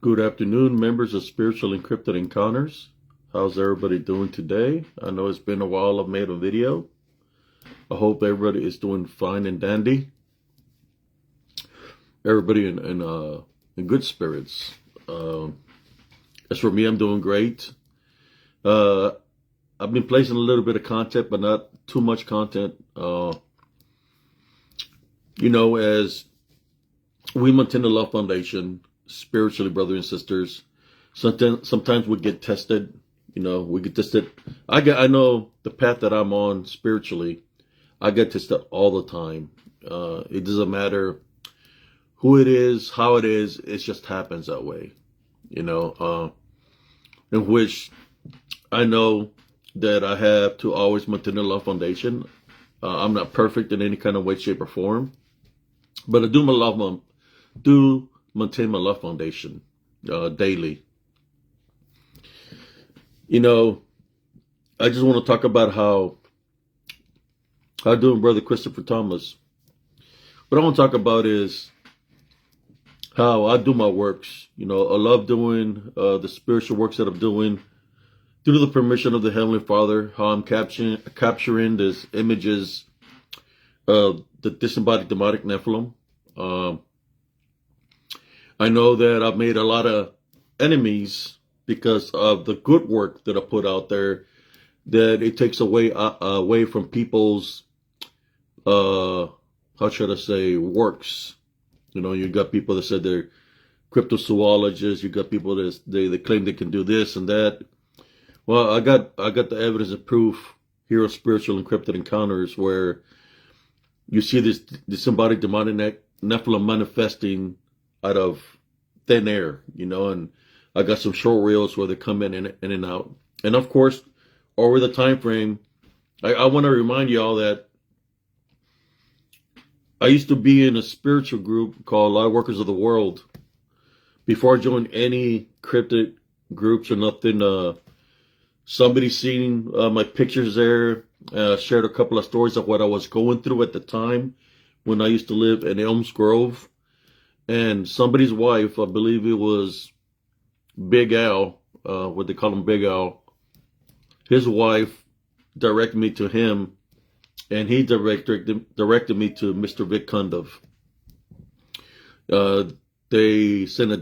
Good afternoon, members of Spiritual and Cryptid Encounters. How's everybody doing today? I know it's been a while I've made a video. I hope everybody is doing fine and dandy. Everybody in good spirits. As for me, I'm doing great. I've been placing a little bit of content, but not too much content. As we maintain the Love Foundation, spiritually, brothers and sisters, sometimes we get tested. We get tested. I know the path that I'm on spiritually. I get tested all the time. It doesn't matter who it is, how it is. It just happens that way. In which I know that I have to always maintain the Love Foundation. I'm not perfect in any kind of way, shape, or form, but I do maintain my Love Foundation daily. I just want to talk about how doing Brother Christopher Thomas. What I want to talk about is how I do my works. I love doing the spiritual works that I'm doing due to the permission of the Heavenly Father, how I'm capturing these images of the disembodied demonic Nephilim. I know that I've made a lot of enemies because of the good work that I put out there, that it takes away from people's, how should I say, works. You got people that said they're cryptozoologists. You got people that they claim they can do this and that. Well, I got the evidence and proof here of Spiritual and Cryptid Encounters, where you see this disembodied demonic Nephilim manifesting out of thin air, and I got some short reels where they come in and out. And of course, over the time frame, I want to remind y'all that I used to be in a spiritual group called Light Workers of the World. Before I joined any cryptid groups or nothing, somebody seen my pictures there, shared a couple of stories of what I was going through at the time when I used to live in Elms Grove. And somebody's wife, I believe it was Big Al, what they call him, Big Al, his wife directed me to him, and he directed me to Mr. Vic Kundov. They sent a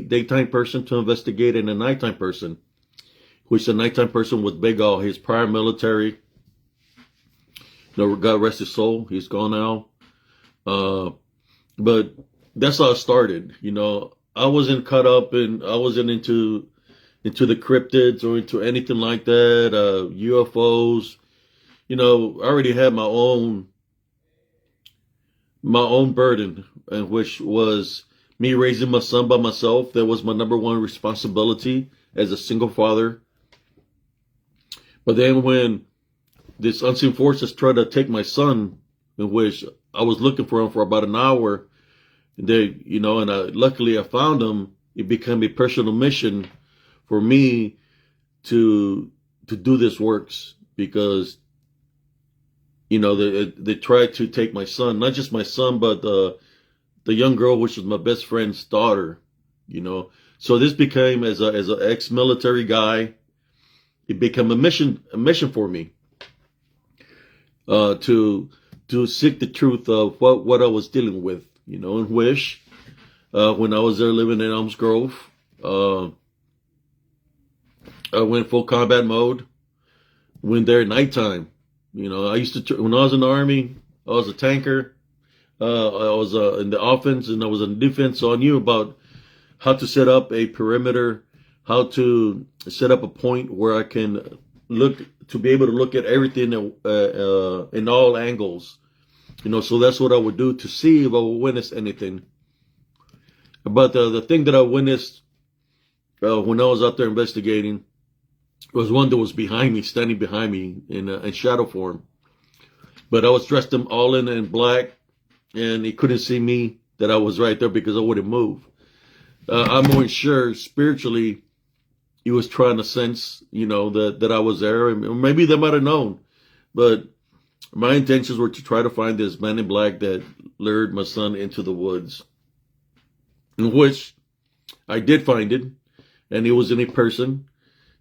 daytime person to investigate and a nighttime person, which the nighttime person was Big Al. He's prior military. God rest his soul. He's gone now. But that's how it started. I wasn't caught up I wasn't into the cryptids or into anything like that. UFOs. I already had my own burden, and which was me raising my son by myself. That was my number one responsibility as a single father. But then when this unseen forces tried to take my son, in which I was looking for him for about an hour, luckily I found him. It became a personal mission for me to do this works, because they tried to take my son, not just my son, but the young girl, which was my best friend's daughter. So this became, as an ex-military guy, it became a mission for me to seek the truth of what I was dealing with. In which when I was there living in Elms Grove, I went full combat mode. Went there at nighttime. I used to, when I was in the Army, I was a tanker. I was in the offense and I was in defense, so I knew about how to set up a perimeter, how to set up a point where I can be able to look at everything in all angles. So that's what I would do to see if I would witness anything. But the thing that I witnessed when I was out there investigating was one that was behind me, standing behind me in shadow form. But I was dressed all in black, and he couldn't see me, that I was right there, because I wouldn't move. I'm more sure spiritually he was trying to sense, that I was there. And maybe they might have known. But my intentions were to try to find this man in black that lured my son into the woods, in which I did find it, and it was in a person.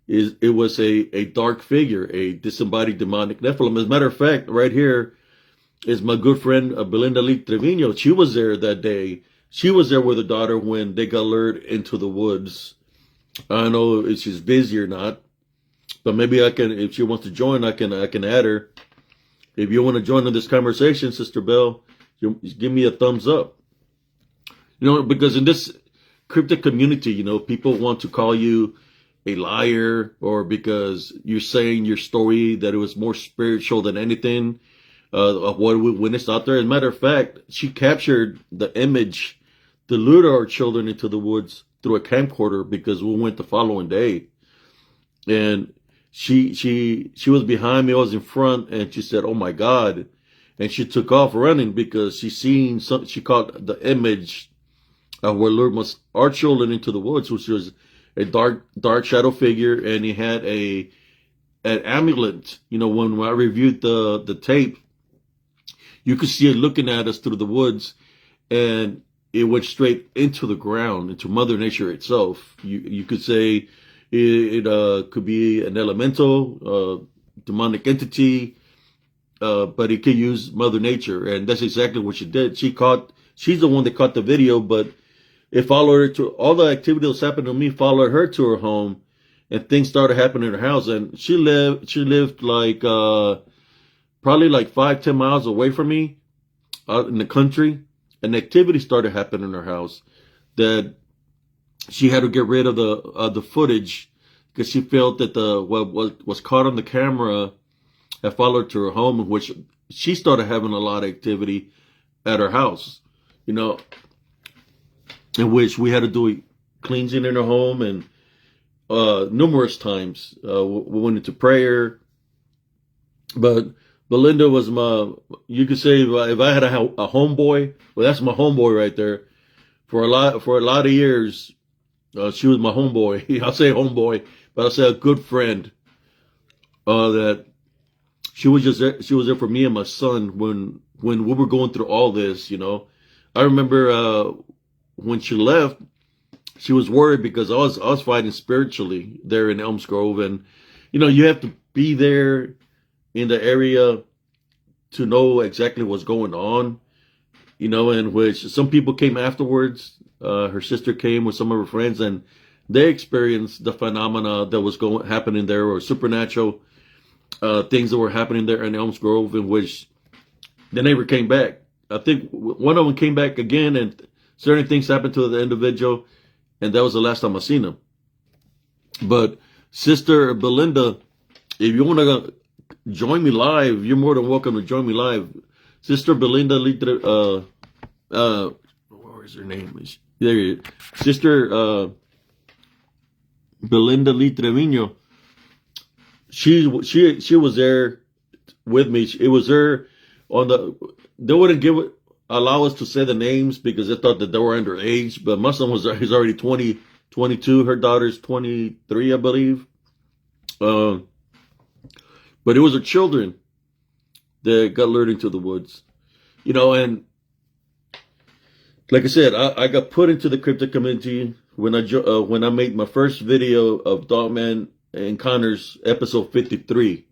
It was a dark figure, a disembodied demonic Nephilim. As a matter of fact, right here is my good friend Belinda Lee Trevino. She was there that day. She was there with her daughter when they got lured into the woods. I don't know if she's busy or not, but maybe I can, if she wants to join, I can add her. If you want to join in this conversation, Sister Bell, give me a thumbs up. Because in this cryptic community, people want to call you a liar, or because you're saying your story that it was more spiritual than anything of what we witnessed out there. As a matter of fact, she captured the image, to lure our children into the woods through a camcorder, because we went the following day, and she was behind me, I was in front, and she said, "Oh my God," and she took off running because she caught the image of where lured our children into the woods, which was a dark shadow figure, and he had an amulet. When I reviewed the tape, you could see it looking at us through the woods, and it went straight into the ground, into Mother Nature itself. You could say it could be an elemental, demonic entity, but it could use Mother Nature, and that's exactly what she did. She's the one that caught the video, but it followed her to all the activity that was happening to me, followed her to her home, and things started happening in her house. And she lived like probably like 5-10 miles away from me, out in the country. And activity started happening in her house that she had to get rid of the footage, because she felt that what was caught on the camera had followed to her home, in which she started having a lot of activity at her house, in which we had to do cleansing in her home, and numerous times we went into prayer. But Belinda was you could say, if I had a homeboy, well, that's my homeboy right there. For a lot of years, she was my homeboy. I'll say homeboy, but I'll say a good friend. That she was there for me and my son when we were going through all this. I remember when she left, she was worried because I was fighting spiritually there in Elms Grove, and you have to be there in the area to know exactly what's going on, in which some people came afterwards. Her sister came with some of her friends, and they experienced the phenomena that was happening there, or supernatural things that were happening there in Elms Grove, in which they never came back. I think one of them came back again, and certain things happened to the individual, and that was the last time I seen him. But Sister Belinda, if you want to join me live, you're more than welcome to join me live. Sister Belinda Litre, what is her name? There you go. Sister Belinda Lee Trevino. She was there with me. It was her they wouldn't allow us to say the names because they thought that they were underage, but my son he's already 22. Her daughter's 23, I believe. But it was her children that got lured into the woods, and like I said, I got put into the cryptic community when I made my first video of Dogman Encounters, episode 53,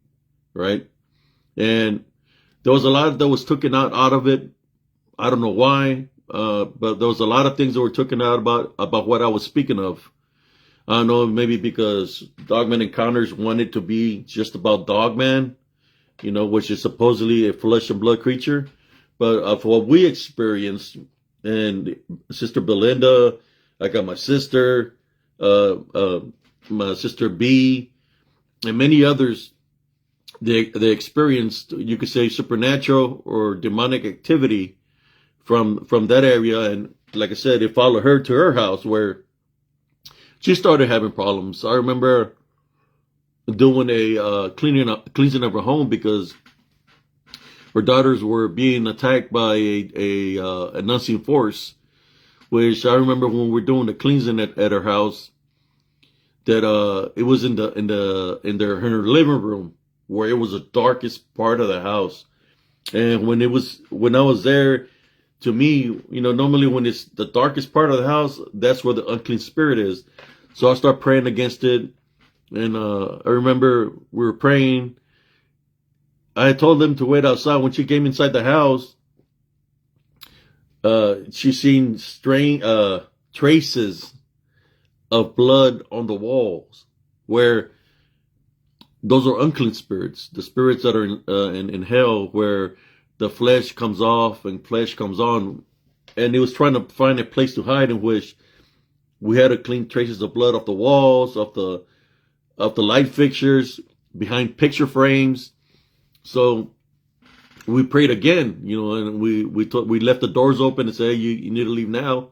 right? And there was a lot that was taken out of it. I don't know why, but there was a lot of things that were taken out about what I was speaking of. I don't know, maybe because Dogman Encounters wanted to be just about Dogman, which is supposedly a flesh and blood creature. But of what we experienced, and Sister Belinda, I got my sister, my sister B, and many others, they experienced, you could say, supernatural or demonic activity from that area. And like I said, it followed her to her house, where she started having problems. I remember doing a cleansing of her home because her daughters were being attacked by an unseen force. Which I remember when we were doing the cleansing at her house, that it was in her living room, where it was the darkest part of the house. And when I was there, to me, normally when it's the darkest part of the house, that's where the unclean spirit is. So I start praying against it. And I remember we were praying. I had told them to wait outside. When she came inside the house, she seen traces of blood on the walls, where those are unclean spirits, the spirits that are in hell, where the flesh comes off and flesh comes on. And he was trying to find a place to hide, in which we had to clean traces of blood off the walls, of the light fixtures, behind picture frames. So we prayed again, and we left the doors open and said, hey, you need to leave now.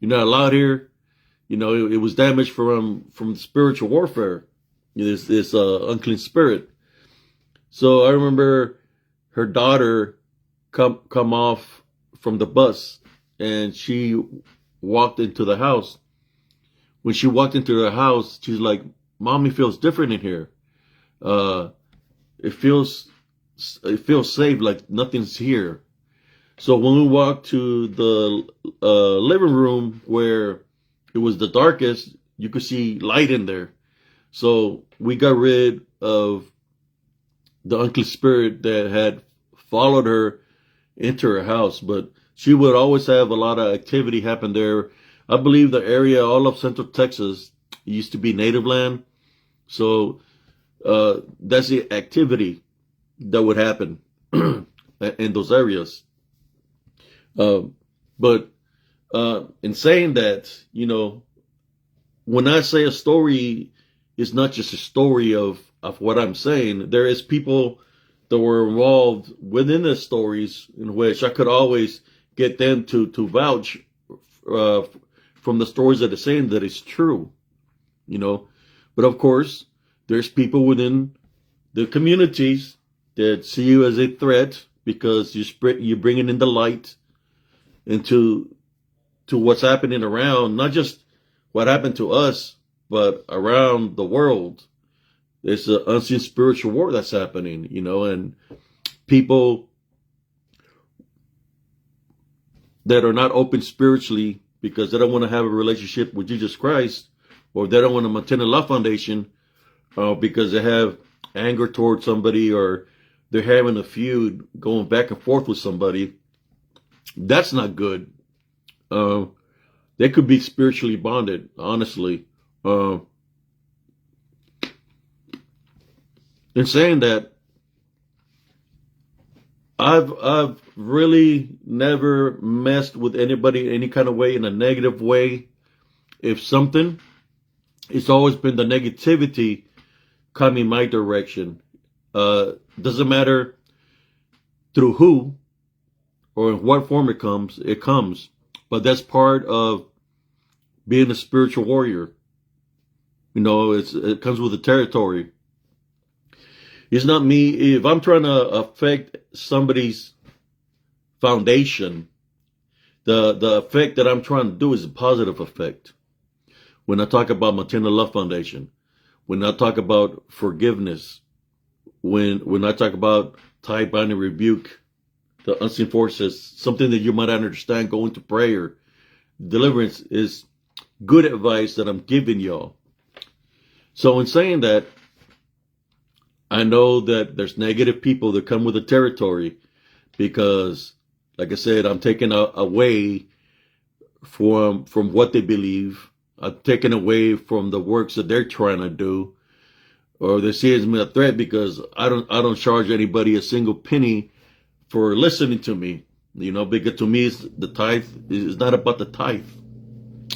You're not allowed here. It was damaged from spiritual warfare. This unclean spirit. So I remember her daughter come off from the bus, and she walked into the house. When she walked into the house, she's like, "Mommy feels different in here. It feels safe, like nothing's here." So when we walked to the living room, where it was the darkest, you could see light in there. So we got rid of the unclean spirit that had followed her into her house. But she would always have a lot of activity happen there. I believe the area, all of Central Texas, used to be native land. So that's the activity that would happen in those areas. But in saying that, when I say a story, it's not just a story of what I'm saying. There is people that were involved within the stories, in which I could always get them to vouch from the stories that they're saying that it's true, But of course, there's people within the communities that see you as a threat, because you're bringing in the light into what's happening around, not just what happened to us, but around the world. There's an unseen spiritual war that's happening, and people that are not open spiritually because they don't want to have a relationship with Jesus Christ, or they don't want to maintain a love foundation, because they have anger towards somebody, or they're having a feud going back and forth with somebody. That's not good. They could be spiritually bonded, honestly. In saying that, I've really never messed with anybody in any kind of way, in a negative way. If something, it's always been the negativity coming my direction. Doesn't matter through who or in what form it comes. But that's part of being a spiritual warrior. It comes with the territory. It's not me. If I'm trying to affect somebody's foundation, the effect that I'm trying to do is a positive effect. When I talk about maintaining a love foundation, when I talk about forgiveness, when I talk about tie, bind, and rebuke the unseen forces, something that you might understand, go into prayer. Deliverance is good advice that I'm giving y'all. So in saying that, I know that there's negative people that come with the territory, because, like I said, I'm taking away from what they believe. I'm taking away from the works that they're trying to do, or they see it as a threat, because I don't charge anybody a single penny for listening to me. Because to me, the tithe is not about the tithe.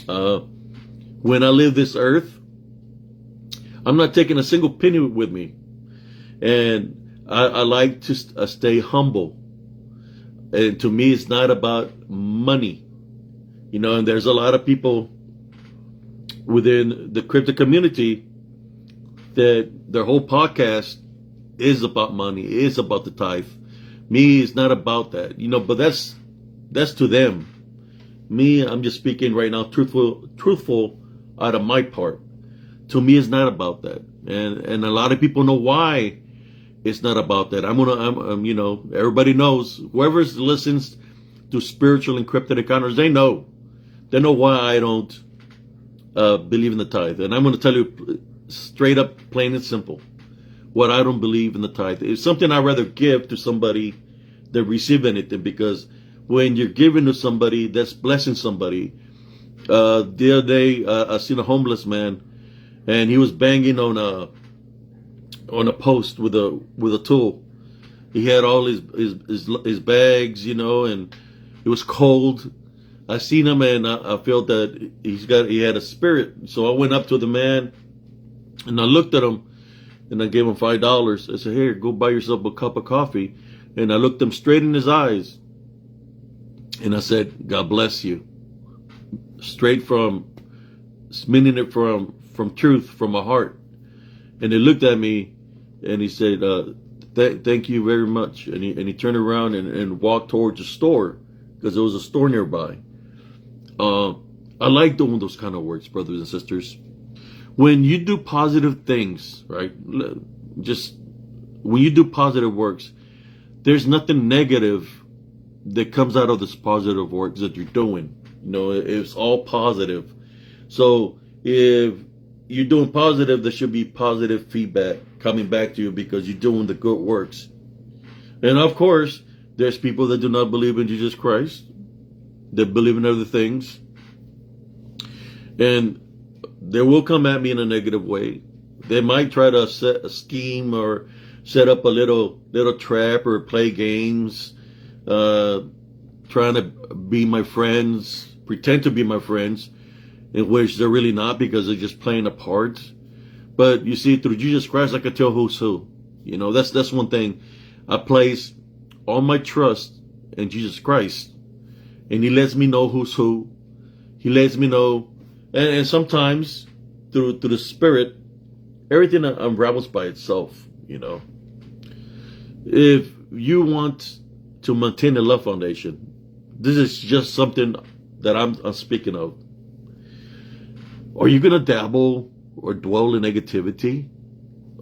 When I leave this earth, I'm not taking a single penny with me. And I like to stay humble. And to me, it's not about money. And there's a lot of people within the cryptid community that their whole podcast is about money, is about the tithe. Me, it's not about that. But that's to them. Me, I'm just speaking right now, truthful out of my part. To me, it's not about that. And a lot of people know why it's not about that. Everybody knows, whoever listens to Spiritual and Cryptid Encounters, they know why I don't believe in the tithe. And I'm going to tell you straight up, plain and simple, what I don't believe in the tithe. It's something I'd rather give to somebody than receive anything, because when you're giving to somebody, that's blessing somebody. The other day, I seen a homeless man, and he was banging on a post with a tool. He had all his bags, and it was cold. I seen him, and I felt that he had a spirit. So I went up to the man, and I looked at him, and I gave him $5. I said, "Here, go buy yourself a cup of coffee." And I looked him straight in his eyes, and I said, "God bless you." Straight from, meaning it from truth, from my heart. And he looked at me, and he said, thank you very much. And he turned around and walked towards the store, because there was a store nearby. I like doing those kind of works, brothers and sisters. When you do positive things, right? Just when you do positive works, there's nothing negative that comes out of this positive works that you're doing. It's all positive. So if you're doing positive, there should be positive feedback coming back to you, because you're doing the good works. And of course, there's people that do not believe in Jesus Christ. They believe in other things. And they will come at me in a negative way. They might try to set a scheme or set up a little trap or play games, trying to be my friends, pretend to be my friends, in which they're really not, because they're just playing a part. But you see, through Jesus Christ, I can tell who's who. That's one thing. I place all my trust in Jesus Christ, and He lets me know who's who. He lets me know, and sometimes through the Spirit, everything unravels by itself. If you want to maintain a love foundation, this is just something that I'm speaking of. Are you going to dabble or dwell in negativity?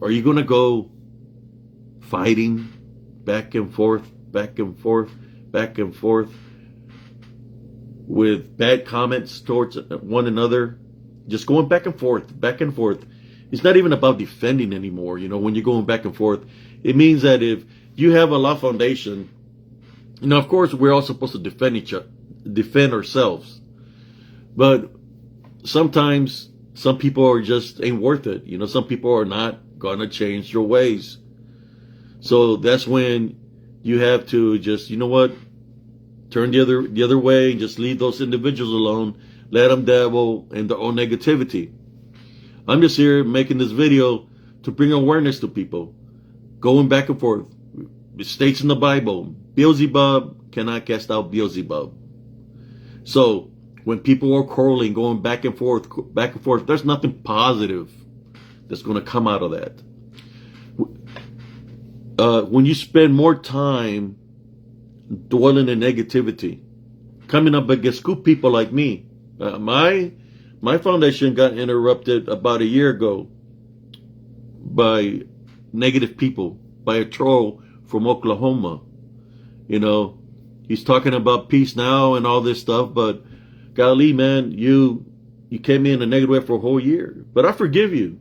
Are you going to go fighting back and forth, back and forth, back and forth with bad comments towards one another? Just going back and forth, back and forth. It's not even about defending anymore. When you're going back and forth, it means that if you have a love foundation, of course, we're all supposed to defend ourselves. But sometimes some people ain't worth it. Some people are not going to change your ways. So that's when you have to just, turn the other way and just leave those individuals alone. Let them dabble in their own negativity. I'm just here making this video to bring awareness to people. Going back and forth. It states in the Bible, Beelzebub cannot cast out Beelzebub. So when people are quarreling, going back and forth, there's nothing positive that's going to come out of that. When you spend more time dwelling in negativity, coming up against good people like me, my foundation got interrupted about a year ago by negative people, by a troll from Oklahoma. He's talking about peace now and all this stuff, but golly, man, you came in a negative way for a whole year. But I forgive you.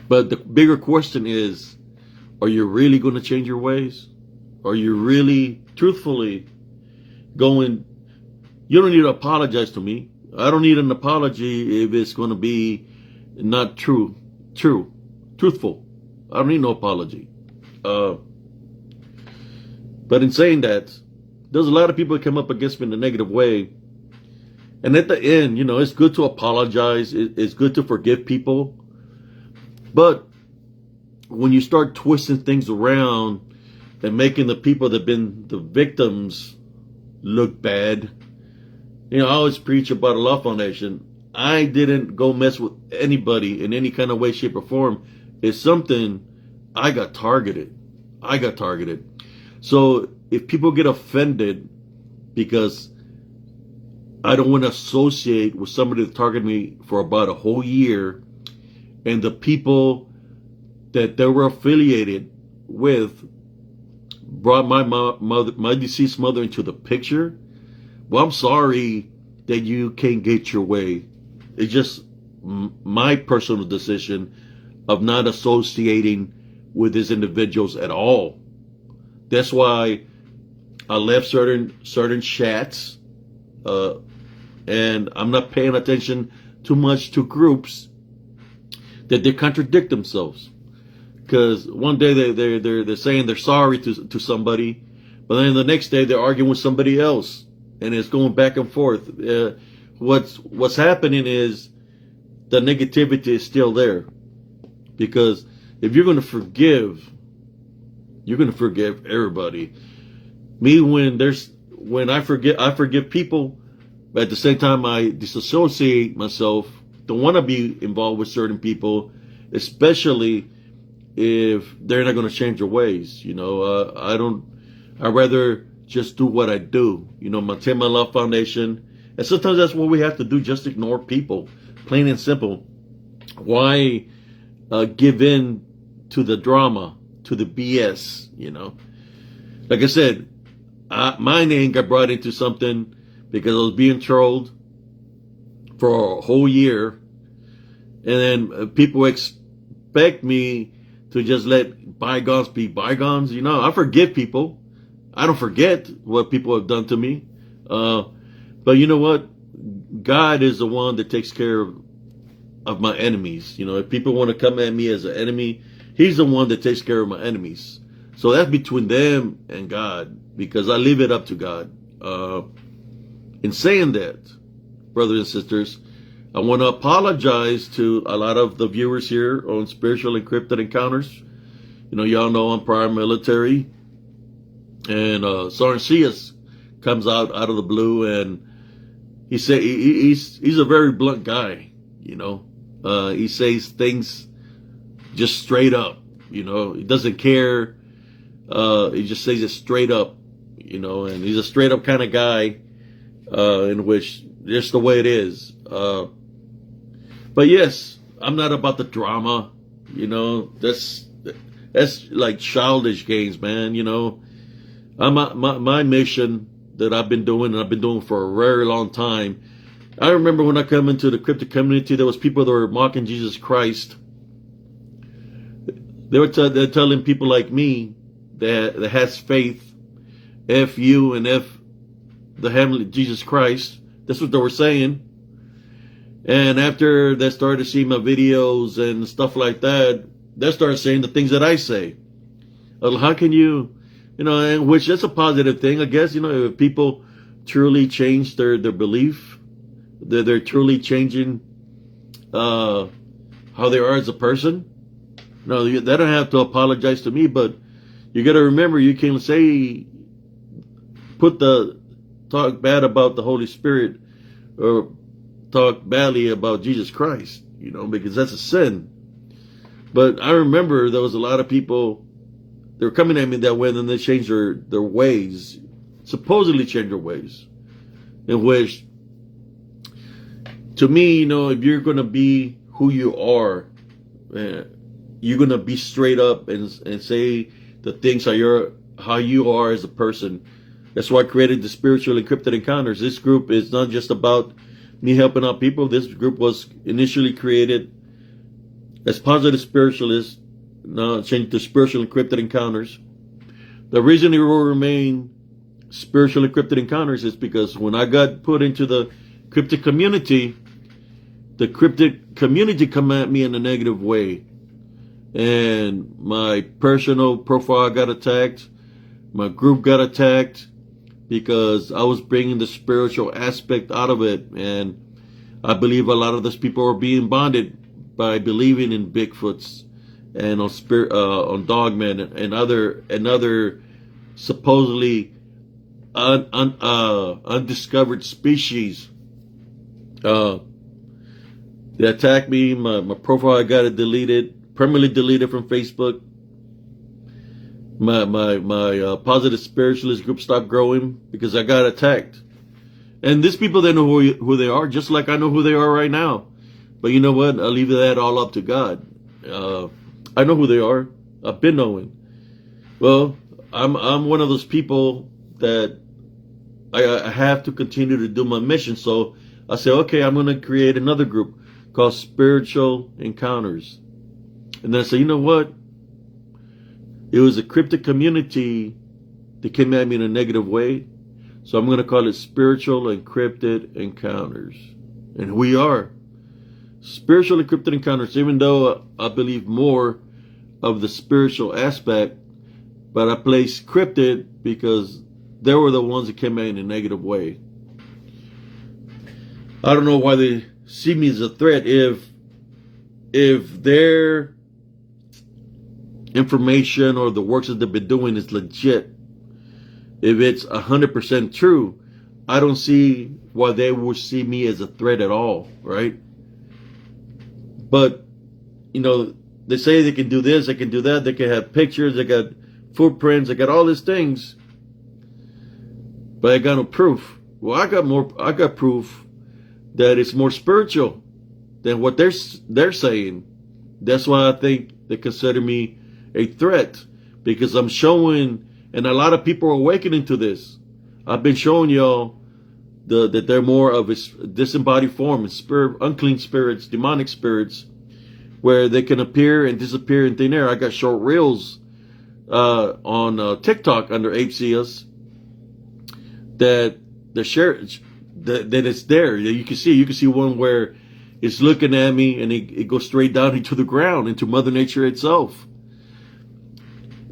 But the bigger question is, are you really going to change your ways? Are you really, truthfully going? You don't need to apologize to me. I don't need an apology if it's going to be not truthful. I don't need no apology. But in saying that, there's a lot of people that come up against me in a negative way. And at the end, it's good to apologize. It's good to forgive people. But when you start twisting things around and making the people that have been the victims look bad, I always preach about a love foundation. I didn't go mess with anybody in any kind of way, shape, or form. It's something I got targeted. So if people get offended because I don't want to associate with somebody that targeted me for about a whole year, and the people that they were affiliated with brought my deceased mother into the picture, well, I'm sorry that you can't get your way. It's just my personal decision of not associating with these individuals at all. That's why I left certain chats, and I'm not paying attention too much to groups that they contradict themselves. Because one day they're saying they're sorry to somebody, but then the next day they're arguing with somebody else, and it's going back and forth. What's happening is the negativity is still there. Because if you're going to forgive, you're going to forgive everybody. Me, when I forgive people, but at the same time I disassociate myself. Don't want to be involved with certain people, especially if they're not going to change their ways. I'd rather just do what I do. Maintain my love foundation. And sometimes that's what we have to do, just ignore people. Plain and simple. Why give in to the drama, to the BS, Like I said, my name got brought into something because I was being trolled for a whole year. And then people expect me to just let bygones be bygones. I forgive people. I don't forget what people have done to me. But you know what? God is the one that takes care of my enemies. If people want to come at me as an enemy, He's the one that takes care of my enemies. So that's between them and God, because I leave it up to God. In saying that, brothers and sisters, I want to apologize to a lot of the viewers here on Spiritual and Cryptid Encounters. Y'all know I'm prior military, and Sergeant Cias comes out of the blue, and he said he's a very blunt guy. He says things just straight up. He doesn't care. He just says it straight up. And he's a straight up kind of guy, in which just the way it is. But yes, I'm not about the drama. That's like childish games, man. My mission that I've been doing, and I've been doing for a very long time. I remember when I come into the cryptid community, there was people that were mocking Jesus Christ. They're telling people like me that has faith, F you and F the heavenly Jesus Christ. That's what they were saying. And after they started seeing my videos and stuff like that, they started saying the things that I say. How can you, and which that's a positive thing, I guess. If people truly change their belief, they're truly changing how they are as a person. No, they don't have to apologize to me, but you got to remember, you can talk bad about the Holy Spirit or talk badly about Jesus Christ, because that's a sin. But I remember there was a lot of people, they were coming at me that way, and then they changed their ways, supposedly changed their ways, in which, to me, if you're going to be who you are, you're going to be straight up and say the things how you are as a person. That's why I created the Spiritual and Cryptid Encounters. This group is not just about me helping out people. This group was initially created as positive spiritualists, now changed to Spiritual and Cryptid Encounters. The reason it will remain Spiritual and Cryptid Encounters is because when I got put into the cryptid community, the cryptid community come at me in a negative way. And my personal profile got attacked. My group got attacked because I was bringing the spiritual aspect out of it. And I believe a lot of those people are being bonded by believing in Bigfoots and on dogmen and other supposedly undiscovered species. They attacked me. My profile got it deleted. Permanently deleted from Facebook. My positive spiritualist group stopped growing because I got attacked. And these people, they know who they are, just like I know who they are right now. But you know what? I'll leave that all up to God. I know who they are. I've been knowing. Well, I'm one of those people that I have to continue to do my mission. So I say, okay, I'm going to create another group called Spiritual Encounters. And then I say, you know what? It was a cryptid community that came at me in a negative way. So I'm going to call it Spiritual and Cryptid Encounters. And we are Spiritual and Cryptid Encounters, even though I believe more of the spiritual aspect, but I place cryptid because they were the ones that came at me in a negative way. I don't know why they see me as a threat if their information or the works that they've been doing is legit. If it's 100% true, I don't see why they would see me as a threat at all, right? But, you know, they say they can do this, they can do that, they can have pictures, they got footprints, they got all these things, but I got no proof. Well, I got proof that it's more spiritual than what they're saying. That's why I think they consider me a threat, because I'm showing, and a lot of people are awakening to this. I've been showing y'all that they're more of a disembodied form, spirit, unclean spirits, demonic spirits, where they can appear and disappear in thin air. I got short reels on TikTok under HCS that the share that it's there. You can see one where it's looking at me and it goes straight down into the ground, into Mother Nature itself.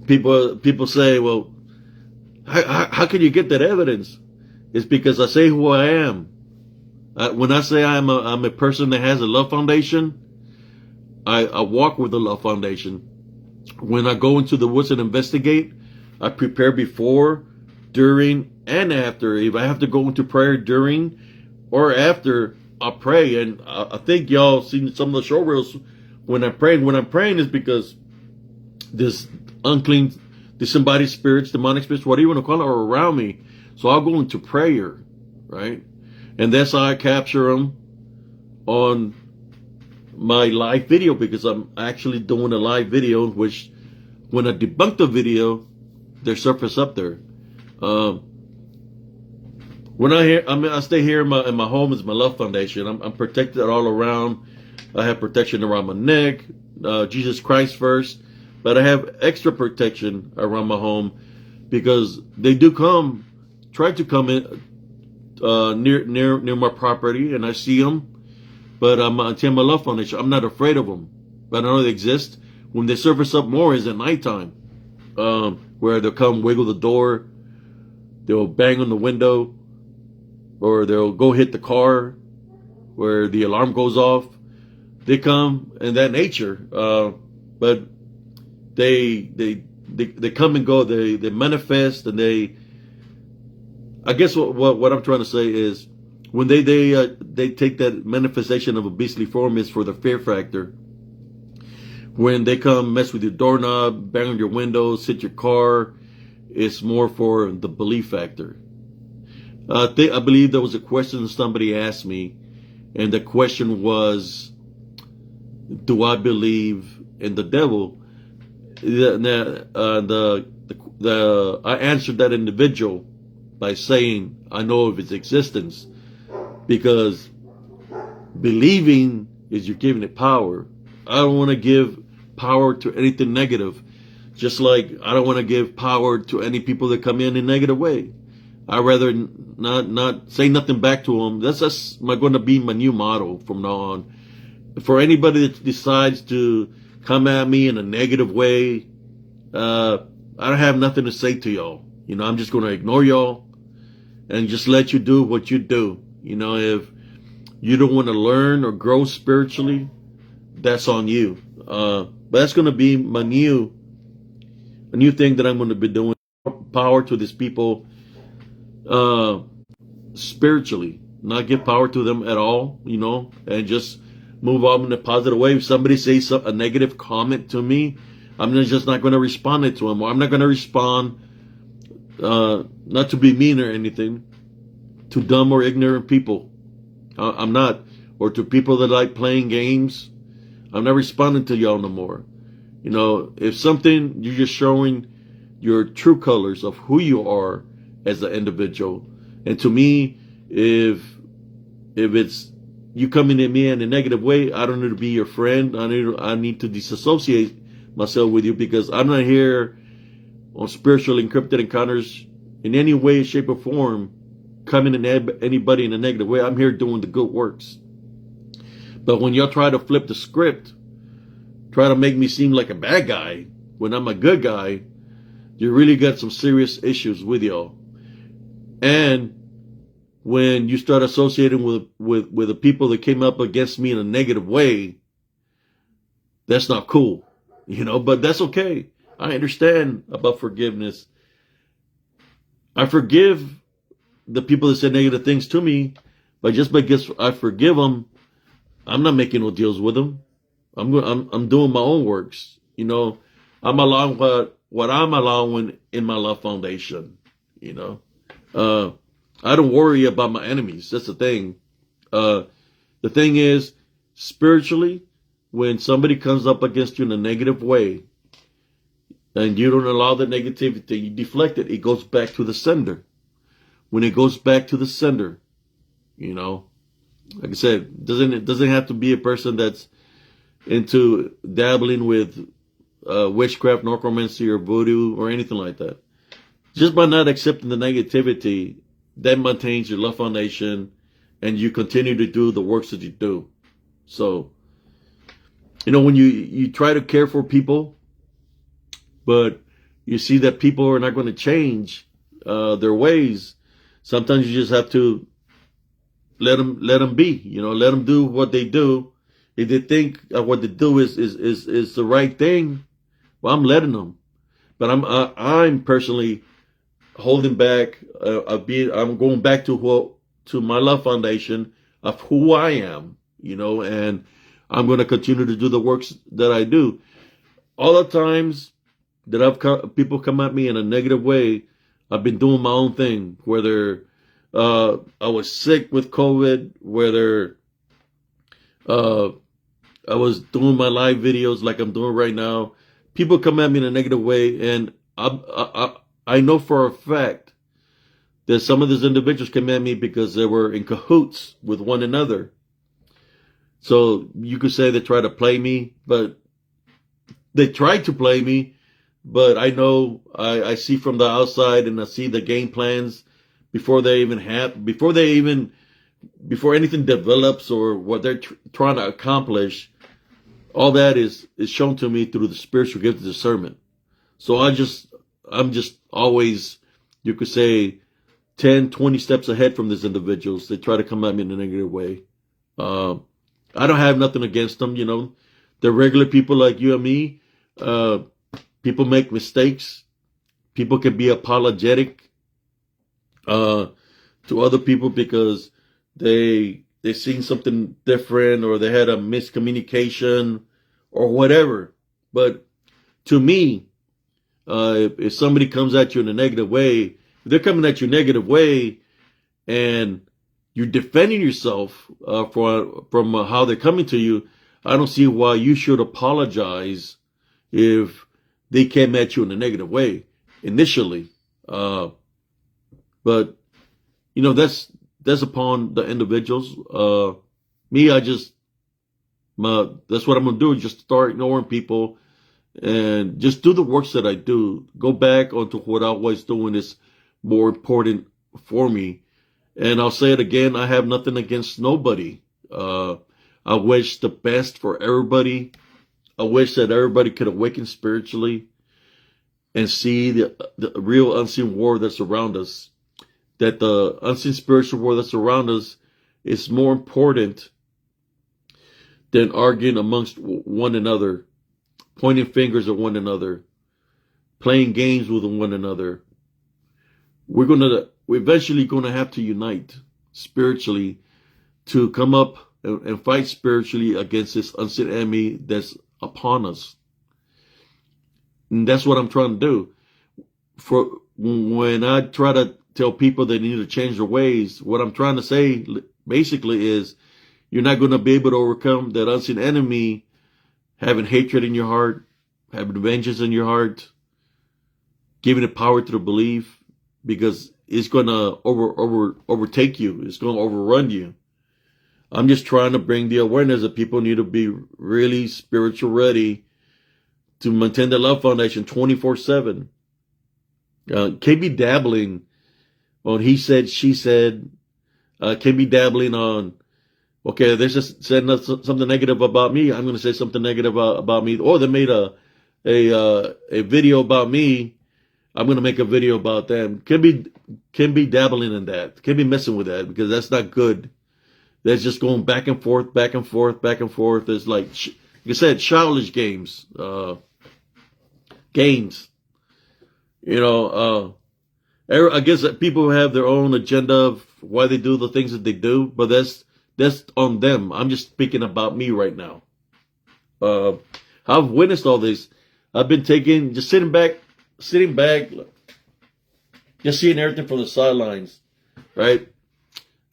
People say, well, how can you get that evidence? It's because I say who I am. When I say I'm a person that has a love foundation, I walk with the love foundation. When I go into the woods and investigate, I prepare before, during, and after. If I have to go into prayer during or after, I pray. And I think y'all seen some of the show reels when I'm praying. When I'm praying is because this unclean, disembodied spirits, demonic spirits, whatever you want to call it, are around me. So I'll go into prayer, right? And that's how I capture them on my live video, because I'm actually doing a live video, which when I debunk the video, they surface up there. When I stay here in my home is my love foundation. I'm protected all around. I have protection around my neck, Jesus Christ first, but I have extra protection around my home because they do try to come in near my property, and I see them. But until my love foundation, I'm not afraid of them. But I know they exist. When they surface up more is at nighttime, where they'll come wiggle the door, they'll bang on the window, or they'll go hit the car where the alarm goes off. They come in that nature, but they come and go. They manifest, and I guess what I'm trying to say is, when they take that manifestation of a beastly form is for the fear factor. When they come mess with your doorknob, bang on your windows, hit your car, it's more for the belief factor. I believe there was a question somebody asked me, and the question was, do I believe in the devil? I answered that individual by saying I know of its existence, because believing is you're giving it power. I don't want to give power to anything negative, just like I don't want to give power to any people that come in a negative way. I'd rather not say nothing back to them. That's going to be my new motto from now on. For anybody that decides to come at me in a negative way, I don't have nothing to say to y'all. I'm just going to ignore y'all and just let you do what you do. If you don't want to learn or grow spiritually, that's on you. But that's going to be a new thing that I'm going to be doing. Power to these people spiritually, not give power to them at all, and just move on in a positive way. If somebody says a negative comment to me, I'm just not going to respond to them, or I'm not going to respond, not to be mean or anything, to dumb or ignorant people. I'm not. Or to people that like playing games. I'm not responding to y'all no more. If something you're just showing your true colors of who you are as an individual. And to me, if it's you coming at me in a negative way, I don't need to be your friend. I need to disassociate myself with you, because I'm not here on Spiritual and Cryptid Encounters in any way, shape, or form coming at anybody in a negative way. I'm here doing the good works. But when y'all try to flip the script, try to make me seem like a bad guy when I'm a good guy, you really got some serious issues with y'all. And when you start associating with the people that came up against me in a negative way, that's not cool, but that's okay. I understand about forgiveness. I forgive the people that said negative things to me, but just because I forgive them, I'm not making no deals with them. I'm doing my own works. I'm allowing what I'm allowing in my love foundation. I don't worry about my enemies. That's the thing. The thing is, spiritually, when somebody comes up against you in a negative way, and you don't allow the negativity, you deflect it, it goes back to the sender. When it goes back to the sender, like I said, it doesn't have to be a person that's into dabbling with witchcraft, necromancy, or voodoo, or anything like that. Just by not accepting the negativity, that maintains your love foundation, and you continue to do the works that you do. So, when you try to care for people, but you see that people are not going to change their ways, sometimes you just have to let them be. Let them do what they do. If they think what they do is the right thing, well, I'm letting them. But I'm personally holding back. I'm going back to my love foundation of who I am. And I'm going to continue to do the works that I do. All the times that people come at me in a negative way, I've been doing my own thing. Whether I was sick with COVID, whether I was doing my live videos like I'm doing right now, people come at me in a negative way, and I know for a fact that some of these individuals came at me because they were in cahoots with one another. So you could say they try to play me, but they tried to play me. But I know I see from the outside, and I see the game plans before anything develops or what they're trying to accomplish. All that is shown to me through the spiritual gift of discernment. So I'm just always, you could say, 10, 20 steps ahead from these individuals. They try to come at me in a negative way. I don't have nothing against them, They're regular people like you and me. People make mistakes. People can be apologetic to other people because they seen something different, or they had a miscommunication or whatever. But to me, if somebody comes at you in a negative way, if they're coming at you a negative way and you're defending yourself from how they're coming to you, I don't see why you should apologize if they came at you in a negative way initially. But that's upon the individuals. Me, that's what I'm gonna do. Just start ignoring people and just do the works that I do. Go back onto what I was doing is more important for me. And I'll say it again, I have nothing against nobody. I wish the best for everybody. I wish that everybody could awaken spiritually and see the real unseen war that's around us. That the unseen spiritual war that's around us is more important than arguing amongst one another, pointing fingers at one another, playing games with one another. We're eventually going to have to unite spiritually to come up and fight spiritually against this unseen enemy that's upon us. And that's what I'm trying to do. For when I try to tell people they need to change their ways, what I'm trying to say basically is you're not going to be able to overcome that unseen enemy having hatred in your heart, having vengeance in your heart, giving it power to the belief, because it's going to overtake you. It's going to overrun you. I'm just trying to bring the awareness that people need to be really spiritual ready to maintain the love foundation 24/7. Can't be dabbling on he said, she said. Can't be dabbling on, okay, they're just saying something negative about me, I'm going to say something negative about me. Or they made a video about me, I'm going to make a video about them. Can't be dabbling in that. Can't be messing with that, because that's not good. That's just going back and forth, back and forth, back and forth. It's like I said, childish games. Games. I guess that people have their own agenda of why they do the things that they do, but that's on them. I'm just speaking about me right now. I've witnessed all this. I've been just sitting back, just seeing everything from the sidelines, right?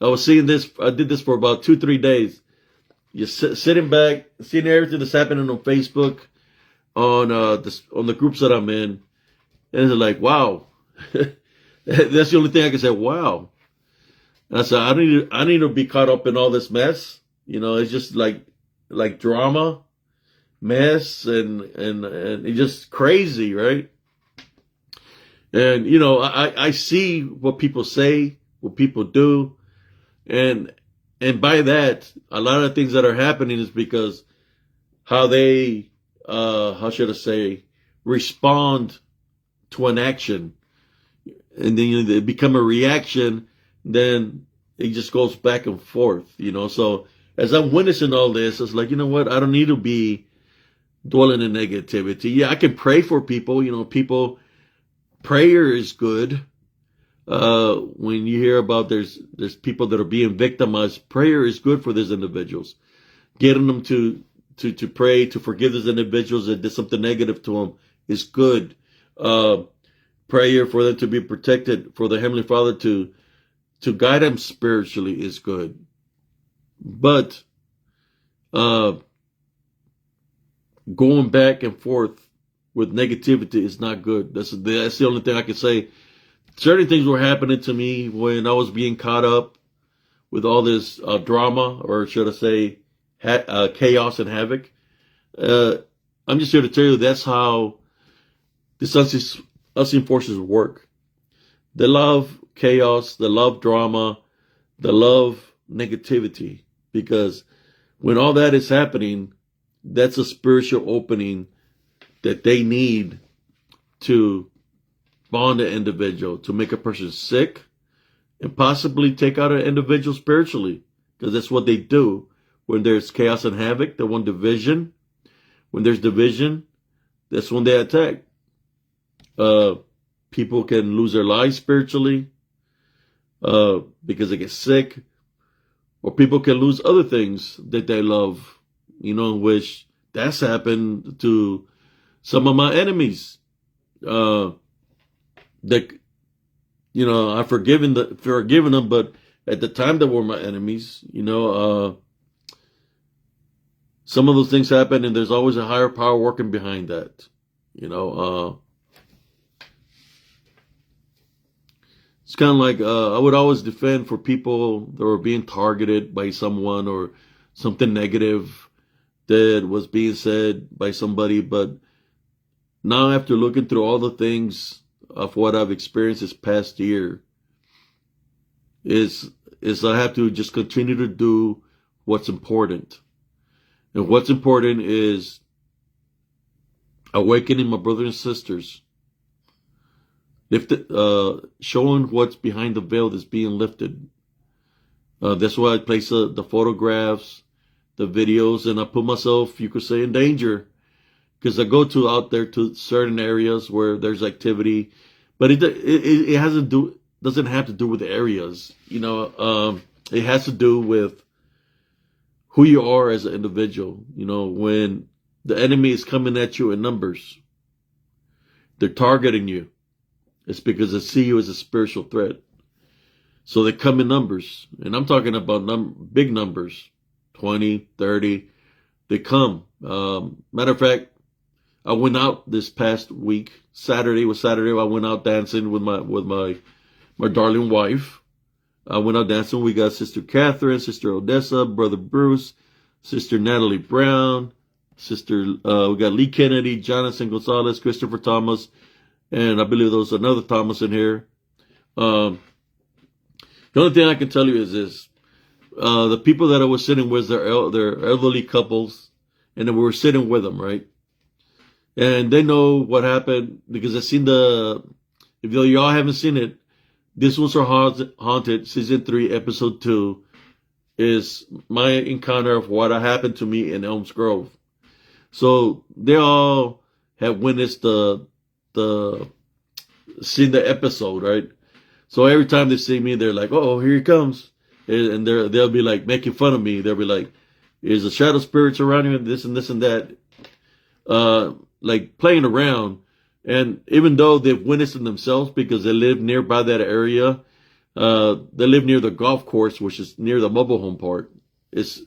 I was seeing this. I did this for about 2-3 days. Just sitting back, seeing everything that's happening on Facebook, on the groups that I'm in, and it's like, wow. That's the only thing I can say. Wow. And I said, I need to be caught up in all this mess. It's just like drama, mess, and it's just crazy, right? And I see what people say, what people do, and by that, a lot of things that are happening is because how they, how should I say, respond to an action. And then they become a reaction, then it just goes back and forth, So as I'm witnessing all this, it's like, you know what? I don't need to be dwelling in negativity. Yeah, I can pray for people. Prayer is good. When you hear about there's people that are being victimized, prayer is good for these individuals. Getting them to pray, to forgive those individuals that did something negative to them is good. Prayer for them to be protected, for the Heavenly Father to guide them spiritually is good. But going back and forth with negativity is not good. That's the only thing I can say. Certain things were happening to me when I was being caught up with all this drama, or should I say chaos and havoc. I'm just here to tell you that's how this unseen forces work. They love chaos, they love drama, they love negativity, because when all that is happening, that's a spiritual opening that they need to bond an individual, to make a person sick, and possibly take out an individual spiritually, because that's what they do. When there's chaos and havoc, they want division. When there's division, that's when they attack. People can lose their lives spiritually because they get sick, or people can lose other things that they love, which that's happened to some of my enemies. I've forgiven them, but at the time they were my enemies. Some of those things happen, and there's always a higher power working behind that. It's kind of like I would always defend for people that were being targeted by someone, or something negative that was being said by somebody. But now, after looking through all the things of what I've experienced this past year, is I have to just continue to do what's important. And what's important is awakening my brothers and sisters. Showing what's behind the veil that's being lifted. That's why I place the photographs, the videos, and I put myself, you could say, in danger, because I go out there to certain areas where there's activity, but it doesn't have to do with the areas. It has to do with who you are as an individual. When the enemy is coming at you in numbers, they're targeting you. It's because they see you as a spiritual threat. So they come in numbers. And I'm talking about big numbers, 20, 30. They come. Matter of fact, I went out this past week. Saturday was Saturday. I went out dancing with my darling wife. I went out dancing. We got Sister Catherine, Sister Odessa, Brother Bruce, Sister Natalie Brown, we got Lee Kennedy, Jonathan Gonzalez, Christopher Thomas, and I believe there was another Thomas in here. The only thing I can tell you is this. The people that I was sitting with, they're elderly couples, and then we were sitting with them, right? And they know what happened because I've seen if y'all haven't seen it, This Was Her Haunted, Season 3, Episode 2, is my encounter of what happened to me in Elms Grove. So they all have witnessed seen the episode, right? So every time they see me, they're like, "Oh, here he comes," and they'll be like making fun of me. They'll be like, "Is the shadow spirits around you?" And this and this and that, like playing around. And even though they've witnessed it themselves because they live nearby that area, they live near the golf course, which is near the mobile home park. It's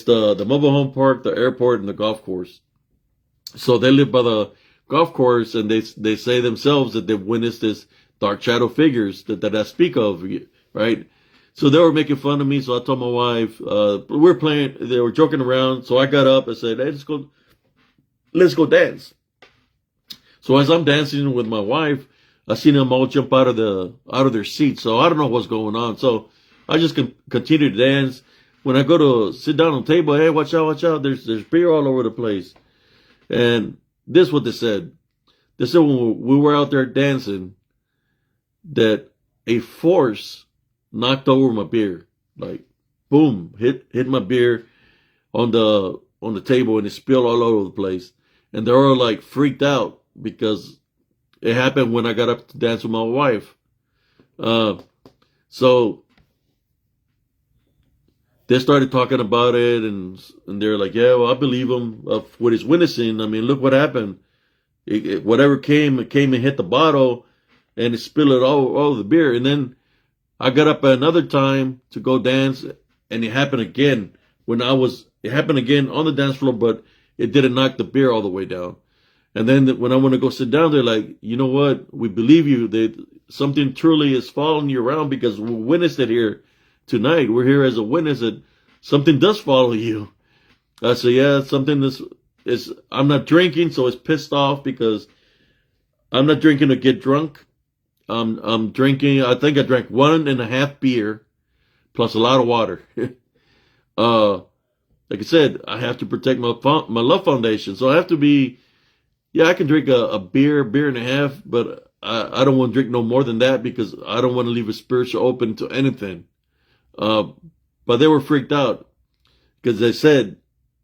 the mobile home park, the airport, and the golf course. So they live by the golf course, and they say themselves that they've witnessed this dark shadow figures that I speak of, right? So they were making fun of me. So I told my wife, they were joking around. So I got up and said, "Hey, let's go dance." So as I'm dancing with my wife, I seen them all jump out of their seats. So I don't know what's going on. So I just continue to dance. When I go to sit down on the table, "Hey, watch out, watch out. There's beer all over the place." And this is what they said. They said when we were out there dancing, that a force knocked over my beer. Like, boom, hit my beer on the table, and it spilled all over the place. And they were like freaked out because it happened when I got up to dance with my wife. So they started talking about it, and they're like, "Yeah, well, I believe him of what he's witnessing. I mean, look what happened. Whatever came and hit the bottle, and it spilled it all over the beer." And then I got up another time to go dance, and it happened again it happened again on the dance floor, but it didn't knock the beer all the way down. And then when I want to go sit down, they're like, "You know what? We believe you. Something truly is following you around because we witnessed it here tonight. We're here as a witness that something does follow you." I said, "Yeah, something is. I'm not drinking, so it's pissed off because I'm not drinking to get drunk. I'm drinking. I think I drank 1.5 beer plus a lot of water." Like I said, I have to protect my love foundation, so I have to be. Yeah, I can drink a beer and a half, but I don't want to drink no more than that because I don't want to leave a spiritual open to anything. But they were freaked out because they said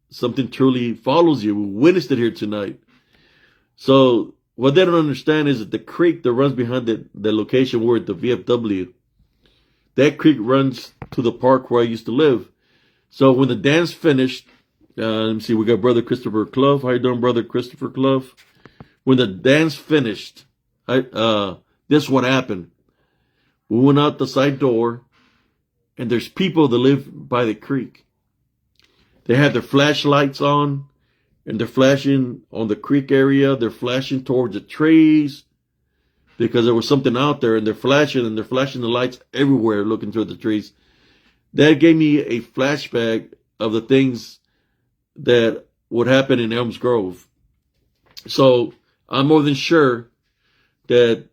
something truly follows you. We witnessed it here tonight. So what they don't understand is that the creek that runs behind the location where the VFW, that creek runs to the park where I used to live. So when the dance finished, let me see, we got Brother Christopher Clough. How you doing, Brother Christopher Clough? When the dance finished, this is what happened. We went out the side door, and there's people that live by the creek. They had their flashlights on, and they're flashing on the creek area. They're flashing towards the trees because there was something out there, and they're flashing the lights everywhere looking through the trees. That gave me a flashback of the things that would happen in Elms Grove. So I'm more than sure that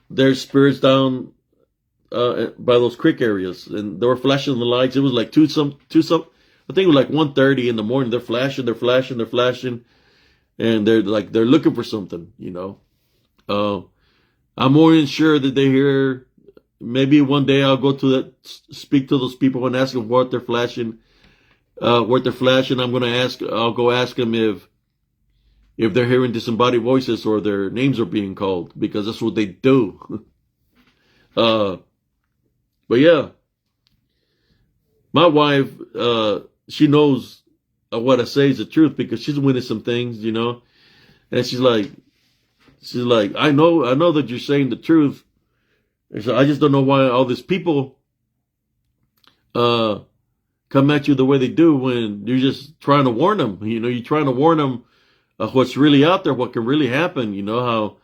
there's spirits down by those creek areas, and they were flashing the lights. It was like two some. I think it was like 1:30 in the morning. They're flashing, and they're looking for something. I'm more than sure that they hear. Maybe one day I'll go speak to those people and ask them what they're flashing. I'll go ask them if they're hearing disembodied voices or their names are being called, because that's what they do. But yeah, my wife, she knows what I say is the truth because she's witnessed some things, and she's like, I know that you're saying the truth. And so I just don't know why all these people, come at you the way they do when you're just trying to warn them. You're trying to warn them what's really out there, what can really happen. You know how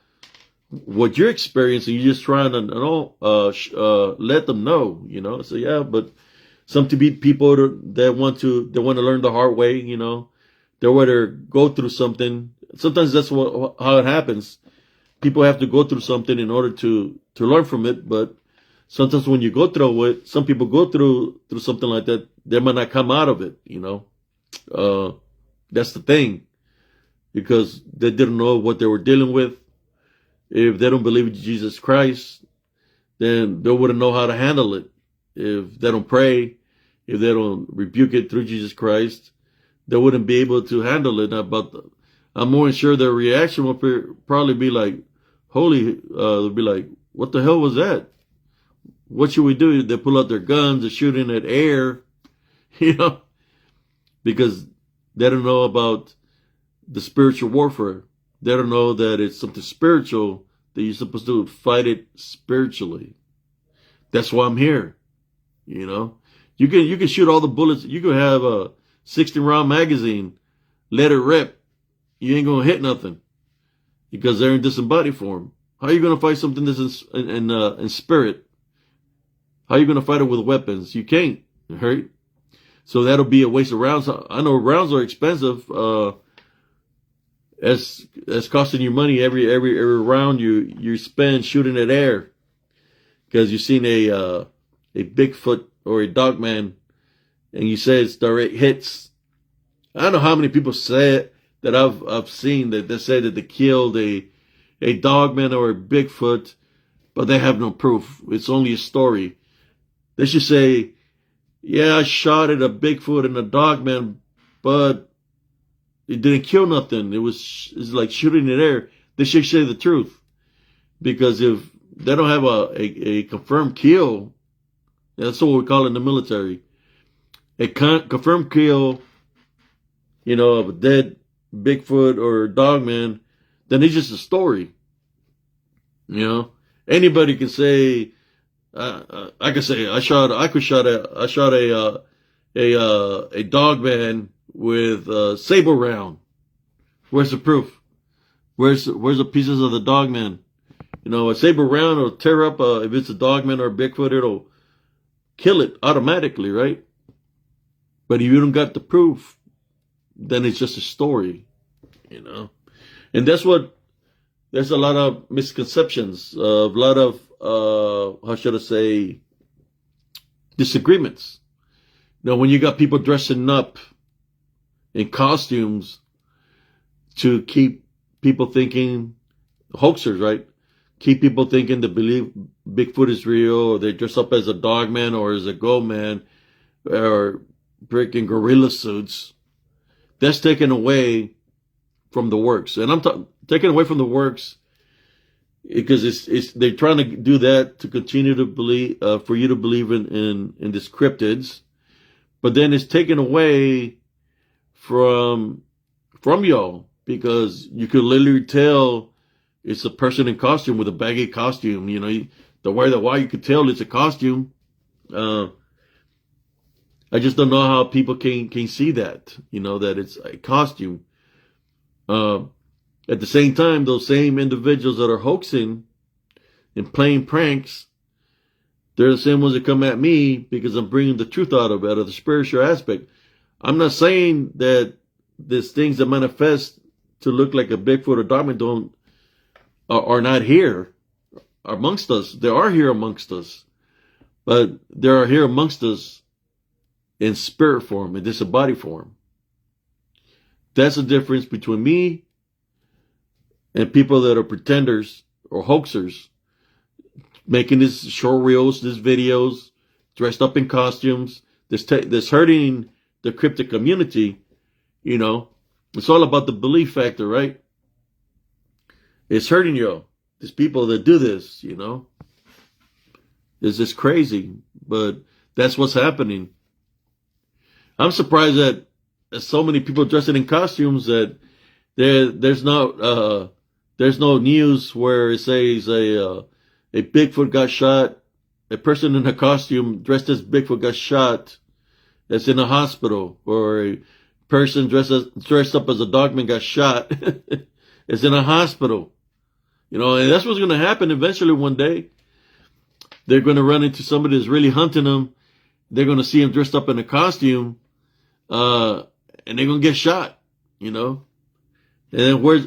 what you're experiencing. You're just trying to let them know. You know, so yeah, but some to be people that want to learn the hard way. You know, they want to go through something. Sometimes that's how it happens. People have to go through something in order to learn from it. But sometimes when you go through it, some people go through something like that, they might not come out of it. You know, that's the thing, because they didn't know what they were dealing with. If they don't believe in Jesus Christ, then they wouldn't know how to handle it. If they don't pray, if they don't rebuke it through Jesus Christ, they wouldn't be able to handle it. But I'm more sure their reaction would probably be like, they'll be like, what the hell was that? What should we do? They pull out their guns, they're shooting at air, you know, because they don't know about the spiritual warfare. They don't know that it's something spiritual, that you're supposed to fight it spiritually. That's why I'm here. You know, you can shoot all the bullets. You can have a 16-round magazine, let it rip. You ain't gonna hit nothing, because they're in disembodied form. How are you gonna fight something that's in spirit? How are you gonna fight it with weapons? You can't, right? So that'll be a waste of rounds. I know rounds are expensive. That's costing you money every round you spend shooting at air, because you've seen a Bigfoot or a dogman, and you say it's direct hits. I don't know how many people say it that I've seen that they say that they killed a dogman or a Bigfoot, but they have no proof. It's only a story. They should say, yeah, I shot at a Bigfoot and a dogman, but it didn't kill nothing. It's like shooting in air. They should say the truth, because if they don't have a confirmed kill, that's what we call it in the military, a confirmed kill, you know, of a dead Bigfoot or dogman, then it's just a story. You know, anybody can say, I could say I shot a dogman with a saber round. Where's the proof? Where's the pieces of the dogman? You know, a saber round will tear up if it's a dogman or a Bigfoot, it'll kill it automatically, right? But if you don't got the proof, then it's just a story, you know. And there's a lot of misconceptions, a lot of how should I say, disagreements. You know, when you got people dressing up in costumes to keep people thinking, hoaxers, right? Keep people thinking they believe Bigfoot is real, or they dress up as a dogman or as a goat man, or breaking gorilla suits. That's taken away from the works. And I'm taken away from the works because they're trying to do that to continue to believe, for you to believe in these cryptids. But then it's taken away from y'all, because you could literally tell it's a person in costume with a baggy costume. You know, the way that why you could tell it's a costume. I just don't know how people can see that, you know, that it's a costume. At the same time, those same individuals that are hoaxing and playing pranks, they're the same ones that come at me because I'm bringing the truth out of the spiritual aspect. I'm not saying that these things that manifest to look like a Bigfoot or dogman are not here amongst us. They are here amongst us, but they are here amongst us in spirit form, in disembodied form. That's the difference between me and people that are pretenders or hoaxers, making these short reels, these videos, dressed up in costumes. This hurting the cryptid community. You know, it's all about the belief factor, right? It's hurting you. These people that do this, you know, it's just crazy, but that's what's happening. I'm surprised that there's so many people dressing in costumes that there's no news where it says a Bigfoot got shot, a person in a costume dressed as Bigfoot got shot that's in a hospital, or a person dressed up as a dogman got shot is in a hospital. You know, and that's what's going to happen eventually one day. They're going to run into somebody that's really hunting them. They're going to see him dressed up in a costume, and they're going to get shot, you know. And then where's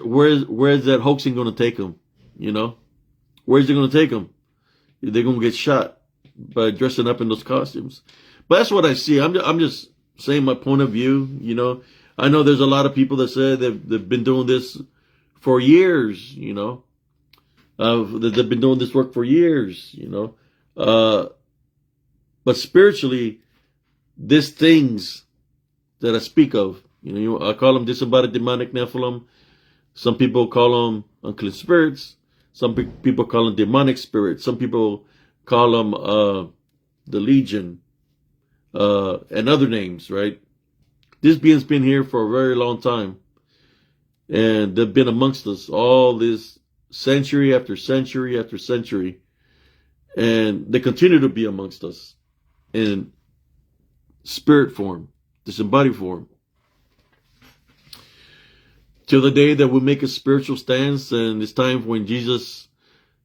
that hoaxing going to take them, you know? Where's it going to take them? They're going to get shot by dressing up in those costumes. But that's what I see. I'm just saying my point of view, you know. I know there's a lot of people that say they've been doing this for years, you know. They've been doing this work for years, you know. But spiritually, these things that I speak of, you know, I call them disembodied demonic Nephilim. Some people call them unclean spirits. Some people call them demonic spirits. Some people call them the Legion and other names, right? This being's been here for a very long time. And they've been amongst us all this century after century after century. And they continue to be amongst us in spirit form, disembodied form. Till the day that we make a spiritual stance, and it's time when Jesus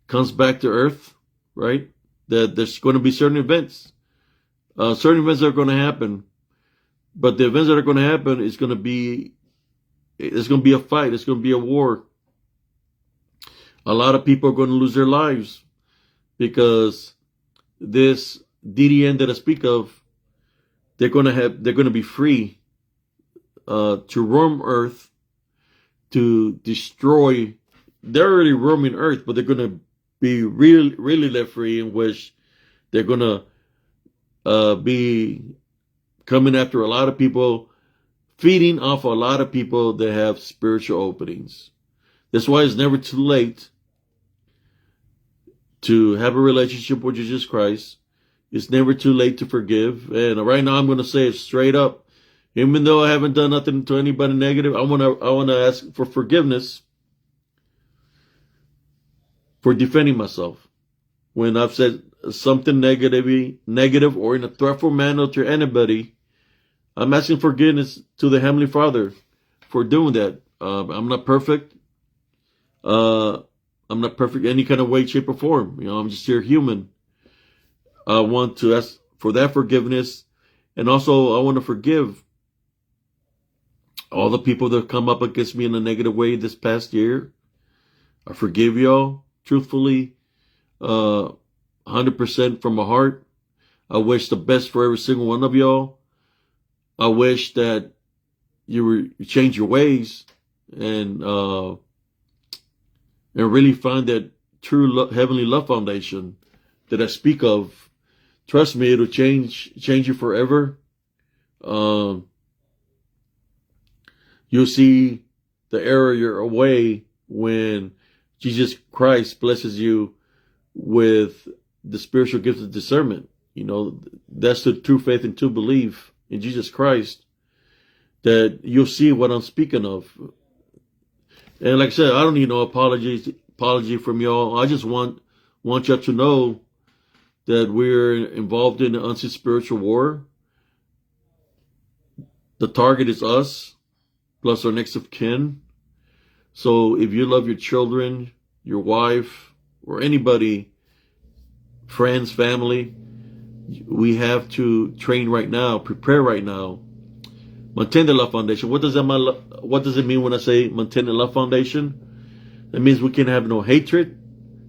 comes back to earth, right? That there's going to be certain events. Certain events are going to happen. But the events that are going to happen is going to be, it's going to be a fight. It's going to be a war. A lot of people are going to lose their lives because this DDN that I speak of, they're going to be free to roam earth, to destroy. They're already roaming earth, but they're going to be really left free, in which they're going to be coming after a lot of people, feeding off a lot of people that have spiritual openings. That's why it's never too late to have a relationship with Jesus Christ. It's never too late to forgive. And right now I'm going to say it straight up. Even though I haven't done nothing to anybody negative, I want to ask for forgiveness for defending myself. When I've said something negative or in a threatful manner to anybody, I'm asking forgiveness to the Heavenly Father for doing that. I'm not perfect. I'm not perfect in any kind of way, shape, or form. You know, I'm just here human. I want to ask for that forgiveness. And also, I want to forgive all the people that come up against me in a negative way this past year. I forgive y'all, truthfully, 100% from my heart. I wish the best for every single one of y'all. I wish that you change your ways and really find that true heavenly love foundation that I speak of. Trust me, it'll change you forever. You'll see the error you're away when Jesus Christ blesses you with the spiritual gift of discernment. You know, that's the true faith and true belief in Jesus Christ, that you'll see what I'm speaking of. And like I said, I don't need no apology from y'all. I just want y'all to know that we're involved in an unseen spiritual war. The target is us, plus our next of kin. So if you love your children, your wife, or anybody, friends, family, we have to train right now, prepare right now. Maintain the love foundation. What does it mean when I say maintain the love foundation? That means we can have no hatred,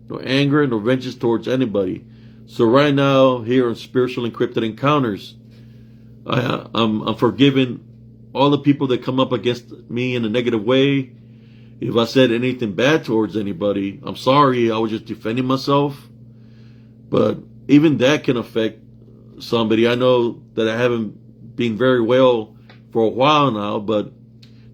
no anger, no vengeance towards anybody. So right now, here on Spiritual and Cryptid Encounters, I'm forgiving all the people that come up against me in a negative way. If I said anything bad towards anybody, I'm sorry. I was just defending myself. But even that can affect somebody. I know that I haven't been very well for a while now, but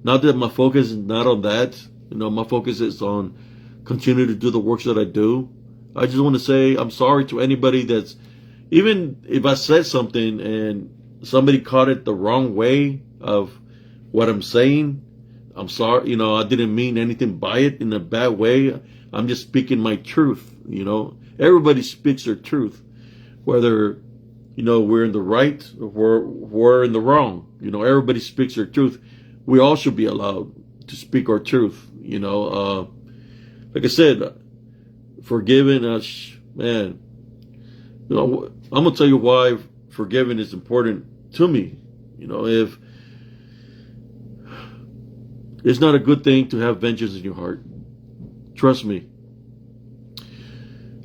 not that my focus is not on that. You know, my focus is on continue to do the works that I do. I just want to say I'm sorry to anybody that's, even if I said something and somebody caught it the wrong way of what I'm saying, I'm sorry. You know, I didn't mean anything by it in a bad way. I'm just speaking my truth. You know, everybody speaks their truth, whether we're in the right, or we're in the wrong. Everybody speaks their truth. We all should be allowed to speak our truth. Like I said, forgiving us, man. I'm gonna tell you why forgiving is important to me. If it's not a good thing to have vengeance in your heart. Trust me.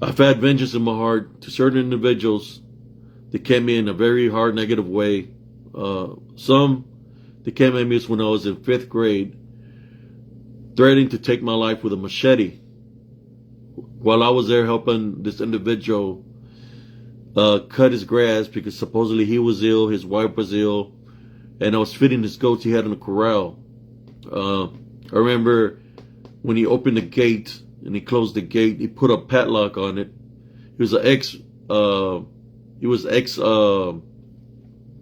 I've had vengeance in my heart to certain individuals that came in a very hard, negative way. Some that came at me when I was in 5th grade, threatening to take my life with a machete. While I was there helping this individual cut his grass because supposedly he was ill, his wife was ill, and I was feeding his goats he had in a corral. I remember when he opened the gate and he closed the gate, he put a padlock on it. He was ex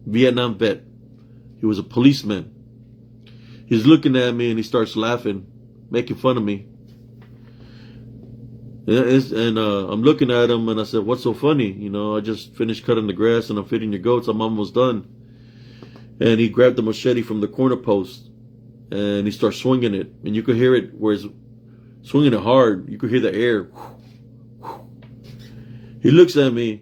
Vietnam vet. He was a policeman. He's looking at me and he starts laughing, making fun of me. And I'm looking at him and I said, "What's so funny? I just finished cutting the grass and I'm feeding your goats. I'm almost done." And he grabbed the machete from the corner post and he starts swinging it. And you could hear it where he's swinging it hard. You could hear the air. He looks at me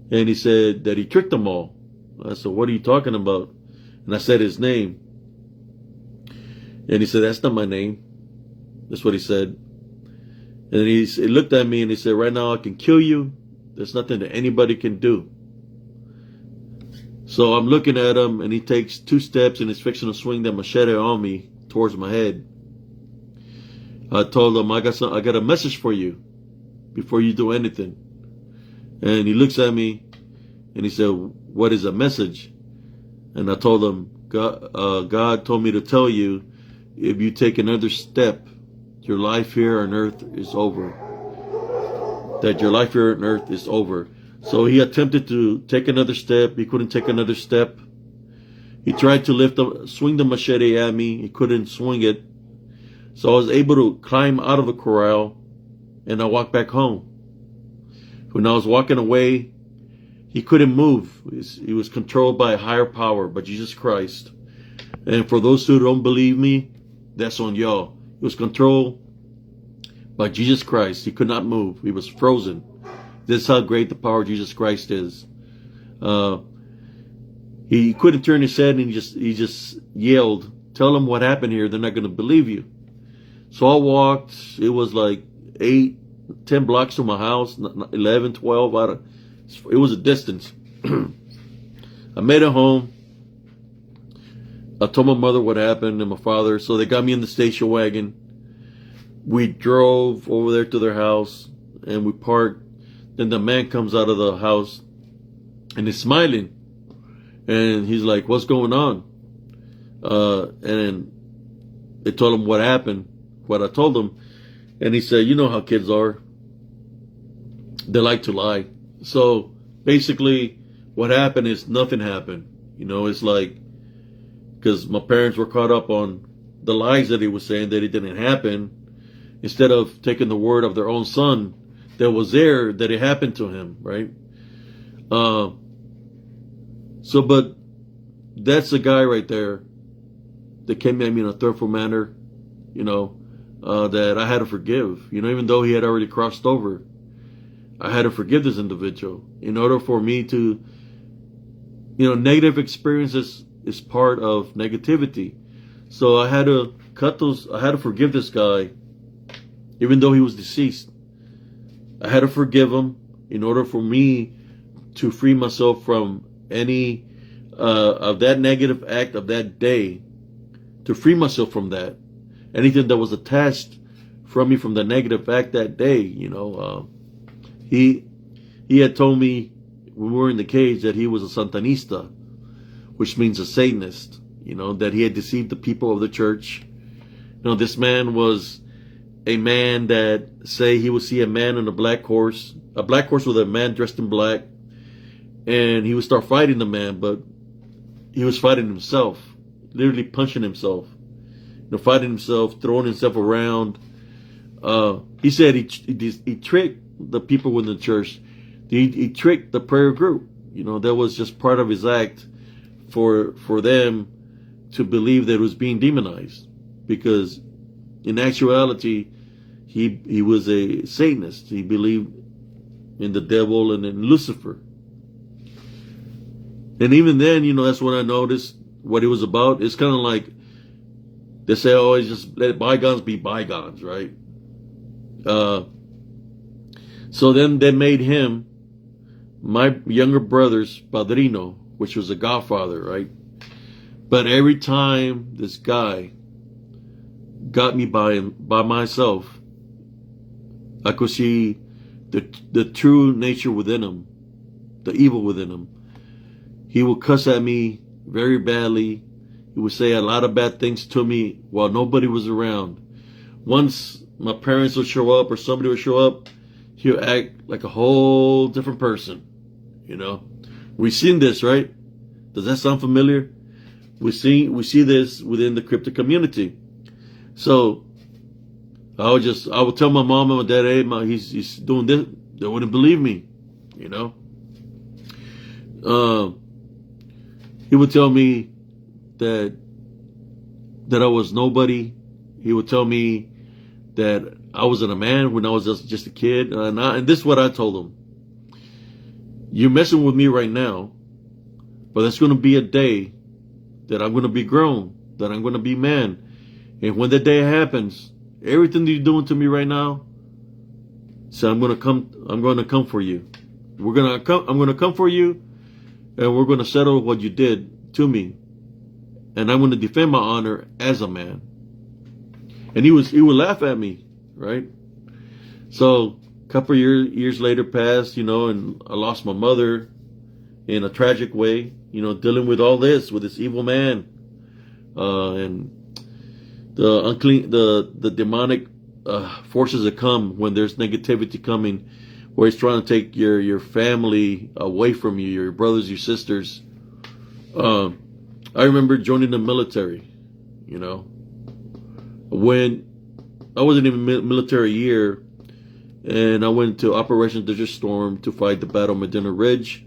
and he said that he tricked them all. I said, "What are you talking about?" And I said his name. And he said, "That's not my name." That's what he said. And he looked at me and he said, "Right now I can kill you. There's nothing that anybody can do." So I'm looking at him and he takes 2 steps and he's fixing to swing that machete on me towards my head. I told him, I got a message for you before you do anything. And he looks at me and he said, "What is a message?" And I told him, God told me to tell you, if you take another step, your life here on earth is over. That your life here on earth is over. So he attempted to take another step. He couldn't take another step. He tried to swing the machete at me. He couldn't swing it. So I was able to climb out of the corral and I walked back home. When I was walking away, he couldn't move. He was controlled by a higher power, by Jesus Christ. And for those who don't believe me, that's on y'all. He was controlled by Jesus Christ. He could not move. He was frozen. This is how great the power of Jesus Christ is. He couldn't turn his head and he just yelled, "Tell them what happened here. They're not going to believe you." So I walked. It was like 8, 10 blocks from my house, 11, 12. It was a distance. I made it home. I told my mother what happened and my father. So they got me in the station wagon. We drove over there to their house and we parked. Then the man comes out of the house and he's smiling. And he's like, "What's going on?" And they told him what happened, what I told him. And he said, "You know how kids are. They like to lie." So basically what happened is nothing happened. It's like, because my parents were caught up on the lies that he was saying, that it didn't happen, instead of taking the word of their own son that was there, that it happened to him, right? But that's the guy right there that came at me in a threatful manner, that I had to forgive, even though he had already crossed over. I had to forgive this individual in order for me to, negative experiences is part of negativity. So I had to forgive this guy, even though he was deceased. I had to forgive him in order for me to free myself from any of that negative act of that day, to free myself from that. Anything that was attached from me from the negative act that day, He had told me when we were in the cage that he was a Santanista, which means a Satanist, that he had deceived the people of the church. This man was a man that say he would see a man on a black horse with a man dressed in black, and he would start fighting the man, but he was fighting himself, literally punching himself, fighting himself, throwing himself around. He said he tricked the people within the church. He tricked the prayer group. that was just part of his act for them to believe that it was being demonized, because in actuality he was a Satanist. He believed in the devil and in Lucifer. And even then, that's when I noticed what it was about. It's kind of like they say, always just let bygones be bygones, right? So then they made him my younger brother's padrino, which was a godfather, right? But every time this guy got me by myself, I could see the true nature within him, the evil within him. He would cuss at me very badly. He would say a lot of bad things to me while nobody was around. Once my parents would show up or somebody would show up, he would act like a whole different person. We've seen this, right? Does that sound familiar? We see this within the cryptid community. So I would tell my mom and my dad, hey, he's doing this. They wouldn't believe me, He would tell me that I was nobody. He would tell me that I wasn't a man when I was just a kid. And this is what I told him. You're messing with me right now, but there's going to be a day that I'm going to be grown, that I'm going to be man. And when that day happens, everything that you're doing to me right now, so I'm going to come for you. I'm going to come for you, and we're going to settle what you did to me. And I'm going to defend my honor as a man. And he would laugh at me, right? So a couple of years later passed, and I lost my mother in a tragic way, dealing with all this, with this evil man, and the demonic forces that come when there's negativity coming, where he's trying to take your family away from you, your brothers, your sisters. I remember joining the military, when I wasn't even military a year, and I went to Operation Desert Storm to fight the Battle of Medina Ridge.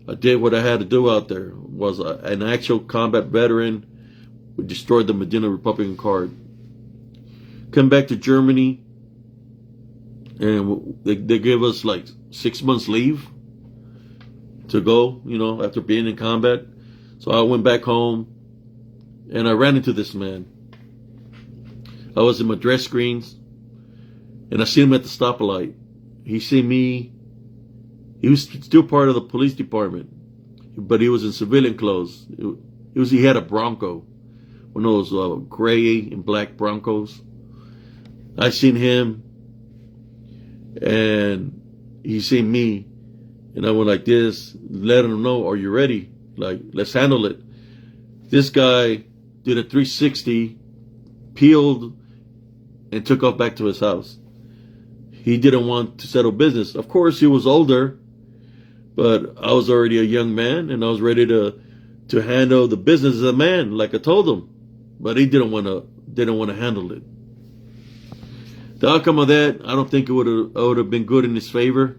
I did what I had to do out there. Was an actual combat veteran. We destroyed the Medina Republican Guard. Come back to Germany, and they gave us like 6 months leave to go, after being in combat. So I went back home, and I ran into this man. I was in my dress screens, and I seen him at the stoplight. He seen me. He was still part of the police department, but he was in civilian clothes. He had a Bronco, one of those gray and black Broncos. I seen him, and he seen me, and I went like this, letting him know, are you ready? Like, let's handle it. This guy did a 360, peeled, and took off back to his house. He didn't want to settle business. Of course, he was older, but I was already a young man, and I was ready to handle the business as a man, like I told him. But he didn't want to handle it. The outcome of that, I don't think it would have been good in his favor.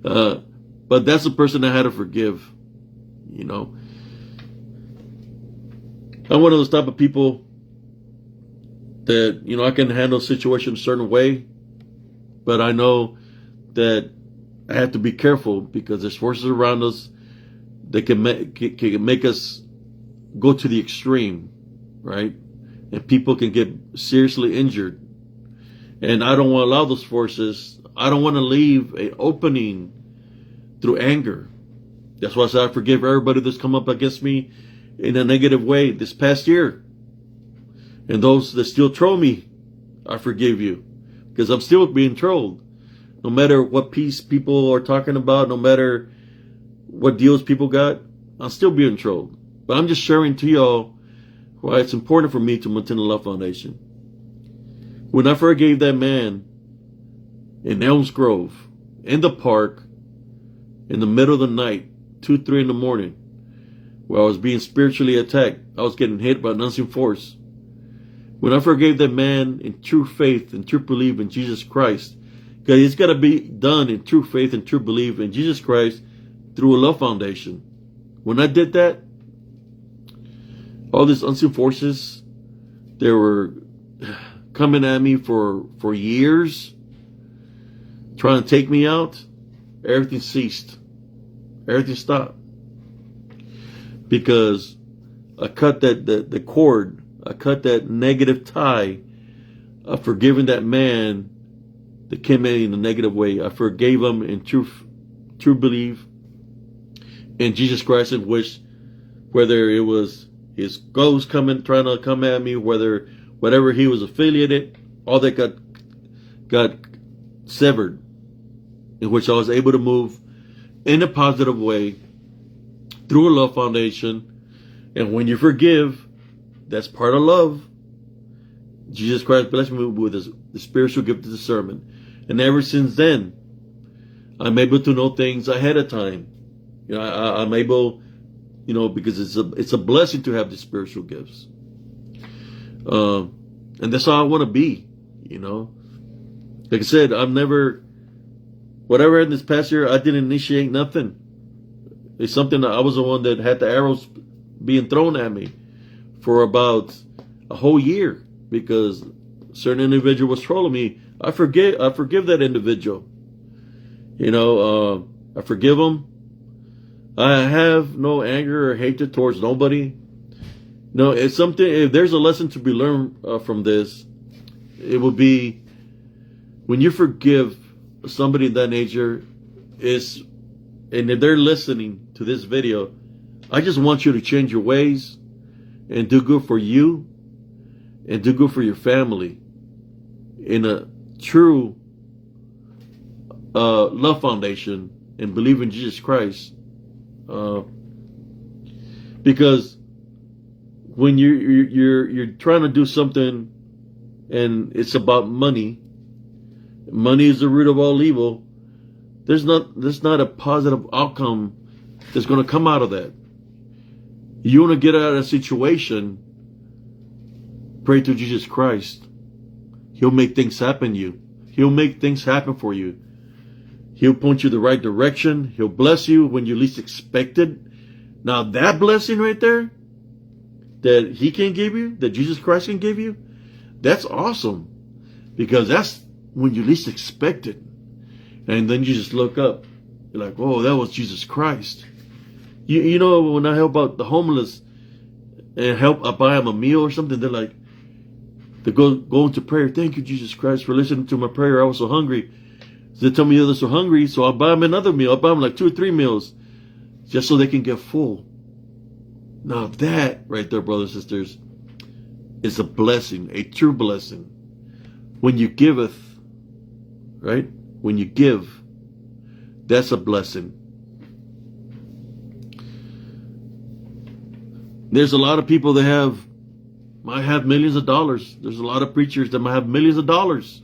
But that's the person I had to forgive. I'm one of those type of people that, I can handle situations a certain way, but I know that I have to be careful because there's forces around us that can make us go to the extreme, right? And people can get seriously injured. And I don't want to allow those forces. I don't want to leave an opening through anger. That's why I said I forgive everybody that's come up against me in a negative way this past year. And those that still troll me, I forgive you. Because I'm still being trolled. No matter what piece people are talking about, no matter what deals people got, I'm still being trolled. But I'm just sharing to y'all why it's important for me to maintain the Love Foundation. When I forgave that man in Elms Grove, in the park, in the middle of the night, 2, 3 in the morning, where I was being spiritually attacked, I was getting hit by an unseen force. When I forgave that man in true faith and true belief in Jesus Christ, because it's got to be done in true faith and true belief in Jesus Christ, through a love foundation. When I did that, all these unseen forces, they were coming at me for years, trying to take me out. Everything ceased. Everything stopped. Because I cut the cord. I cut that negative tie of forgiving that man that came at me in a negative way. I forgave him in true belief in Jesus Christ, in which, whether it was his ghost trying to come at me, whatever he was affiliated, all that got severed, in which I was able to move in a positive way through a love foundation. And when you forgive, that's part of love. Jesus Christ blessed me with the spiritual gift of discernment. And ever since then, I'm able to know things ahead of time. You know, I'm able, because it's a blessing to have these spiritual gifts. And that's how I want to be, Like I said, whatever in this past year, I didn't initiate nothing. It's something that I was the one that had the arrows being thrown at me for about a whole year, because a certain individual was trolling me. I forgive that individual. I forgive him. I have no anger or hatred towards nobody. It's something, if there's a lesson to be learned from this, it would be when you forgive somebody of that nature, and if they're listening to this video, I just want you to change your ways and do good for you and do good for your family in a true love foundation and believe in Jesus Christ. Because when you're trying to do something and it's about money is the root of all evil. There's not a positive outcome that's going to come out of that. You want to get out of a situation, pray to Jesus Christ. He'll make things happen you. He'll make things happen for you. He'll point you the right direction. He'll bless you when you least expect it. Now that blessing right there that he can give you, that Jesus Christ can give you, that's awesome. Because that's when you least expect it. And then you just look up. You're like, oh, that was Jesus Christ. You know, when I help out the homeless and I buy them a meal or something, they're like, they go into prayer. Thank you, Jesus Christ, for listening to my prayer. I was so hungry. So they tell me they're so hungry, so I'll buy them another meal. I'll buy them like 2 or 3 meals just so they can get full. Now that right there, brothers and sisters, is a blessing, a true blessing. When you giveth, right? When you give, that's a blessing. There's a lot of people that might have millions of dollars. There's a lot of preachers that might have millions of dollars.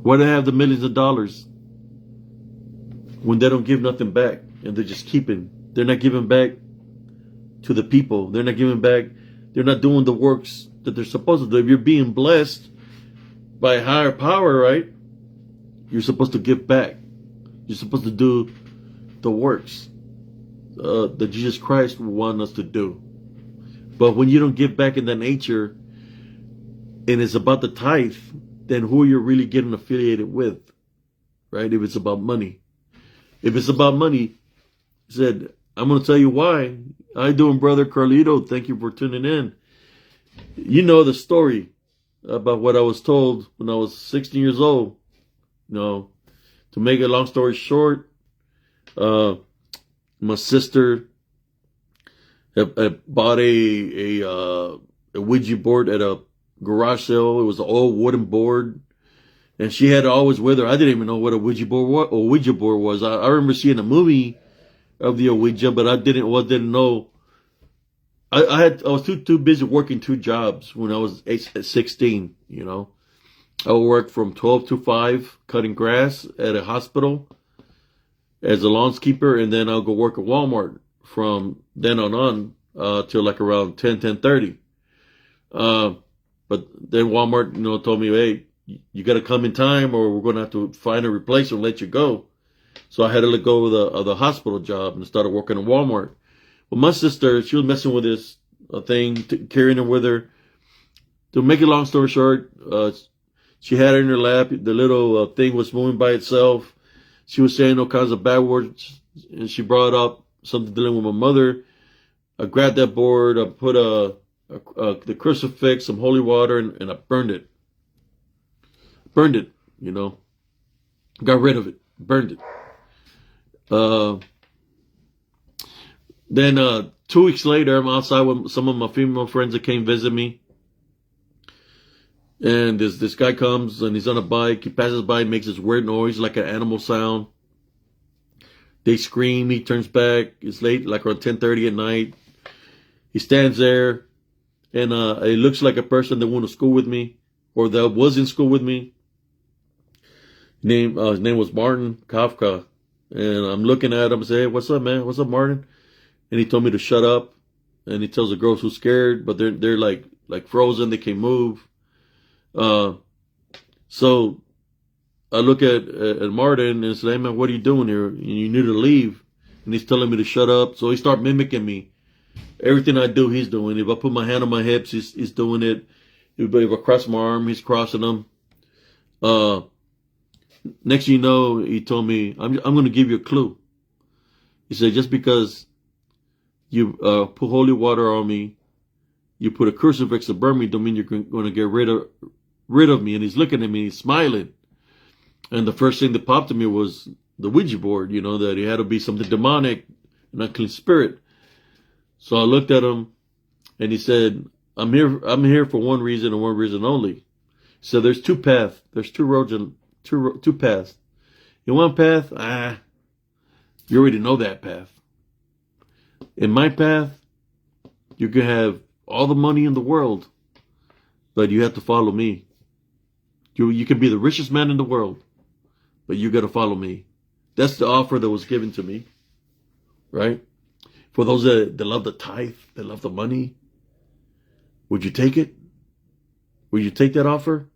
Why do they have the millions of dollars when they don't give nothing back and they're just keeping? They're not giving back to the people. They're not giving back. They're not doing the works that they're supposed to do. If you're being blessed by a higher power, right, you're supposed to give back. You're supposed to do the works that Jesus Christ wants us to do. But when you don't give back in that nature, and it's about the tithe, then who are you really getting affiliated with, right? If it's about money. If it's about money, he said, I'm going to tell you why. How you doing, Brother Carlito? Thank you for tuning in. You know the story about what I was told when I was 16 years old. To make a long story short, my sister bought a Ouija board at a garage sale. It was an old wooden board, and she had it always with her. I didn't even know what a Ouija board was. I remember seeing a movie of the Ouija, but I didn't know. I was too busy working 2 jobs when I was 16. I would work from 12 to 5 cutting grass at a hospital as a lawnskeeper, and then I'll go work at Walmart from then on till like around 10:30. But then Walmart, told me, hey, you got to come in time or we're going to have to find a replacement and let you go. So I had to let go of the hospital job and started working at Walmart. Well, my sister, she was messing with this thing, carrying it with her. To make a long story short, she had it in her lap. The little thing was moving by itself. She was saying all kinds of bad words, and she brought up something dealing with my mother. I grabbed that board, I put the crucifix, some holy water, and I burned it. Burned it, you know. Got rid of it. Burned it. Then 2 weeks later, I'm outside with some of my female friends that came visit me. And this guy comes and he's on a bike. He passes by, makes this weird noise like an animal sound. They scream. He turns back. It's late, like around 10:30 at night. He stands there, and it looks like a person that went to school with me, or that was in school with me. His name was Martin Kafka, and I'm looking at him and say, "Hey, what's up, man? What's up, Martin?" And he told me to shut up. And he tells the girls who's scared, but they're like frozen. They can't move. So I look at Martin and say, "Hey man, what are you doing here? You need to leave." And he's telling me to shut up. So he started mimicking me. Everything I do, he's doing. If I put my hand on my hips, he's doing it. If I cross my arm, he's crossing them. Next thing you know, he told me, I'm going to give you a clue. He said, just because you put holy water on me, you put a crucifix to burn me, don't mean you're going to get rid of me. And he's looking at me, he's smiling. And the first thing that popped to me was the Ouija board, you know, that it had to be something demonic, an unclean spirit. So I looked at him and he said, I'm here for one reason and one reason only. So there's two paths. There's two roads and two paths. In one path, you already know that path. In my path, you can have all the money in the world, but you have to follow me. You can be the richest man in the world, but you got to follow me. That's the offer that was given to me, right? For those that love the tithe, that love the money, would you take it? Would you take that offer?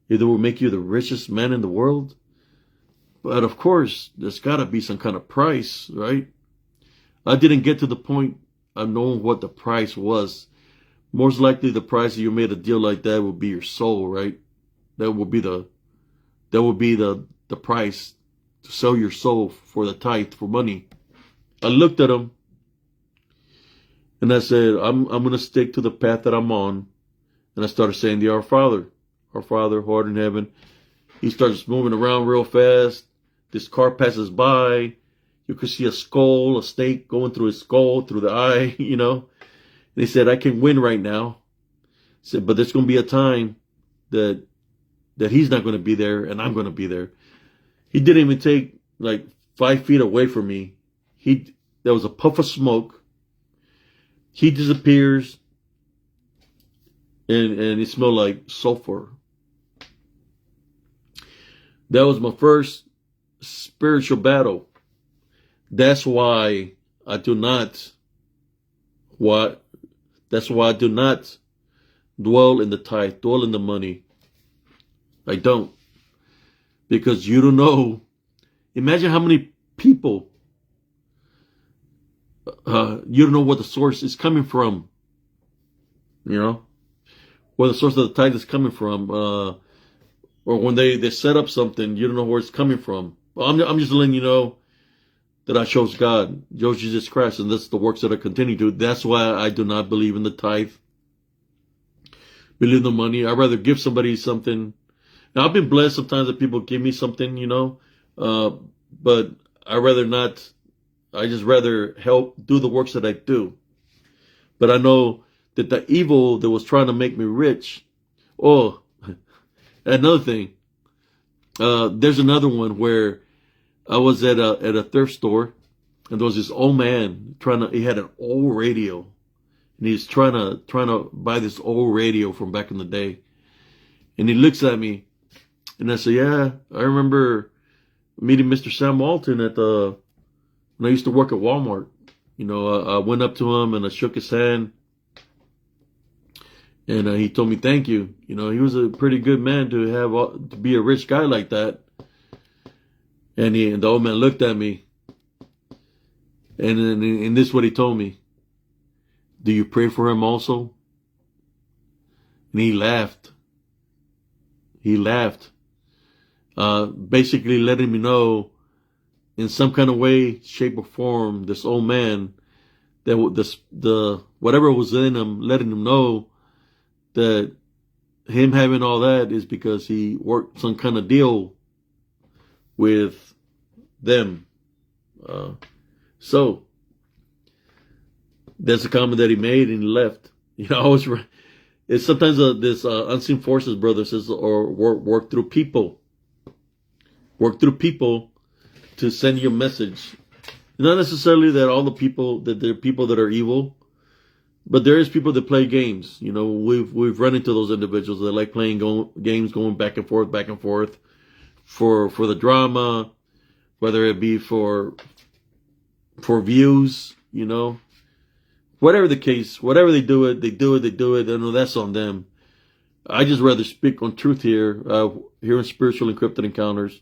Either will make you the richest man in the world, but of course, there's got to be some kind of price, right? I didn't get to the point of knowing what the price was. Most likely, the price you made a deal like that would be your soul, right? That would be the price to sell your soul for the tithe, for money. I looked at him and I said, I'm going to stick to the path that I'm on. And I started saying the Our Father, who art in heaven. He starts moving around real fast. This car passes by. You could see a skull, a snake going through his skull, through the eye, you know. And he said, I can win right now. He said, but there's going to be a time that he's not going to be there and I'm going to be there. He didn't even take like 5 feet away from me. There was a puff of smoke. He disappears and it smelled like sulfur. That was my first spiritual battle. That's why I do not dwell in the tithe, dwell in the money. I don't. Because you don't know. Imagine how many people, you don't know what the source is coming from. You know? Where the source of the tithe is coming from. Or when they set up something, you don't know where it's coming from. I'm just letting you know that I chose God, chose Jesus Christ, and that's the works that I continue to do. That's why I do not believe in the tithe, believe in the money. I'd rather give somebody something. Now, I've been blessed sometimes that people give me something, you know, but I rather not. I just rather help do the works that I do. But I know that the evil that was trying to make me rich. Oh, another thing. There's another one where I was at a thrift store, and there was this old man he had an old radio, and he's trying to buy this old radio from back in the day. And he looks at me, and I say, yeah, I remember meeting Mr. Sam Walton when I used to work at Walmart. You know, I went up to him and I shook his hand, and he told me thank you. You know, he was a pretty good man to be a rich guy like that. And the old man looked at me, and this is what he told me. Do you pray for him also? And he laughed. He laughed. Basically letting me know in some kind of way, shape or form, this old man, that the whatever was in him, letting him know that him having all that is because he worked some kind of deal with them. So that's a comment that he made, and he left. I was right. It's sometimes this unseen forces, brother says, or work through people. Work through people to send you a message. Not necessarily that all the people, that there are people that are evil, but there is people that play games. We've run into those individuals that like playing games, going back and forth for the drama, whether it be for views, whatever the case, whatever they do it. I know that's on them. I just rather speak on truth here in Spiritual and Cryptid Encounters.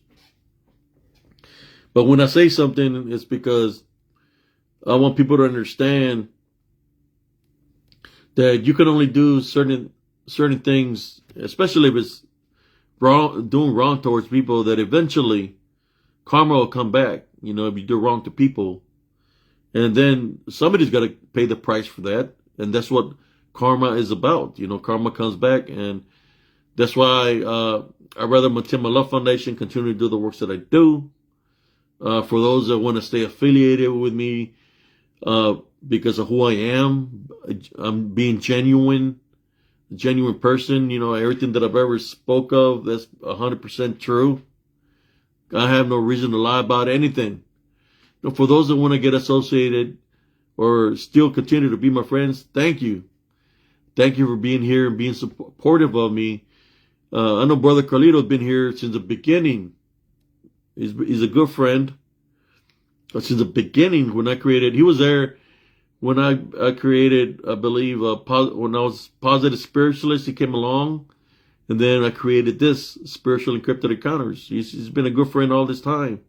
But when I say something, it's because I want people to understand that you can only do certain things, especially if it's doing wrong towards people, that eventually karma will come back. If you do wrong to people, and then somebody's got to pay the price for that, and that's what karma is about. Karma comes back, and that's why I rather maintain my Love Foundation, continue to do the works that I do. For those that want to stay affiliated with me, because of who I am, I'm being a genuine person. Everything that I've ever spoke of, that's 100% true. I have no reason to lie about anything. For those that want to get associated or still continue to be my friends, thank you. Thank you for being here and being supportive of me. I know Brother Carlito's been here since the beginning. He's a good friend. Since the beginning, when I created, he was there when I created, I believe, when I was Positive Spiritualist, he came along. And then I created this, Spiritual and Cryptid Encounters. He's been a good friend all this time.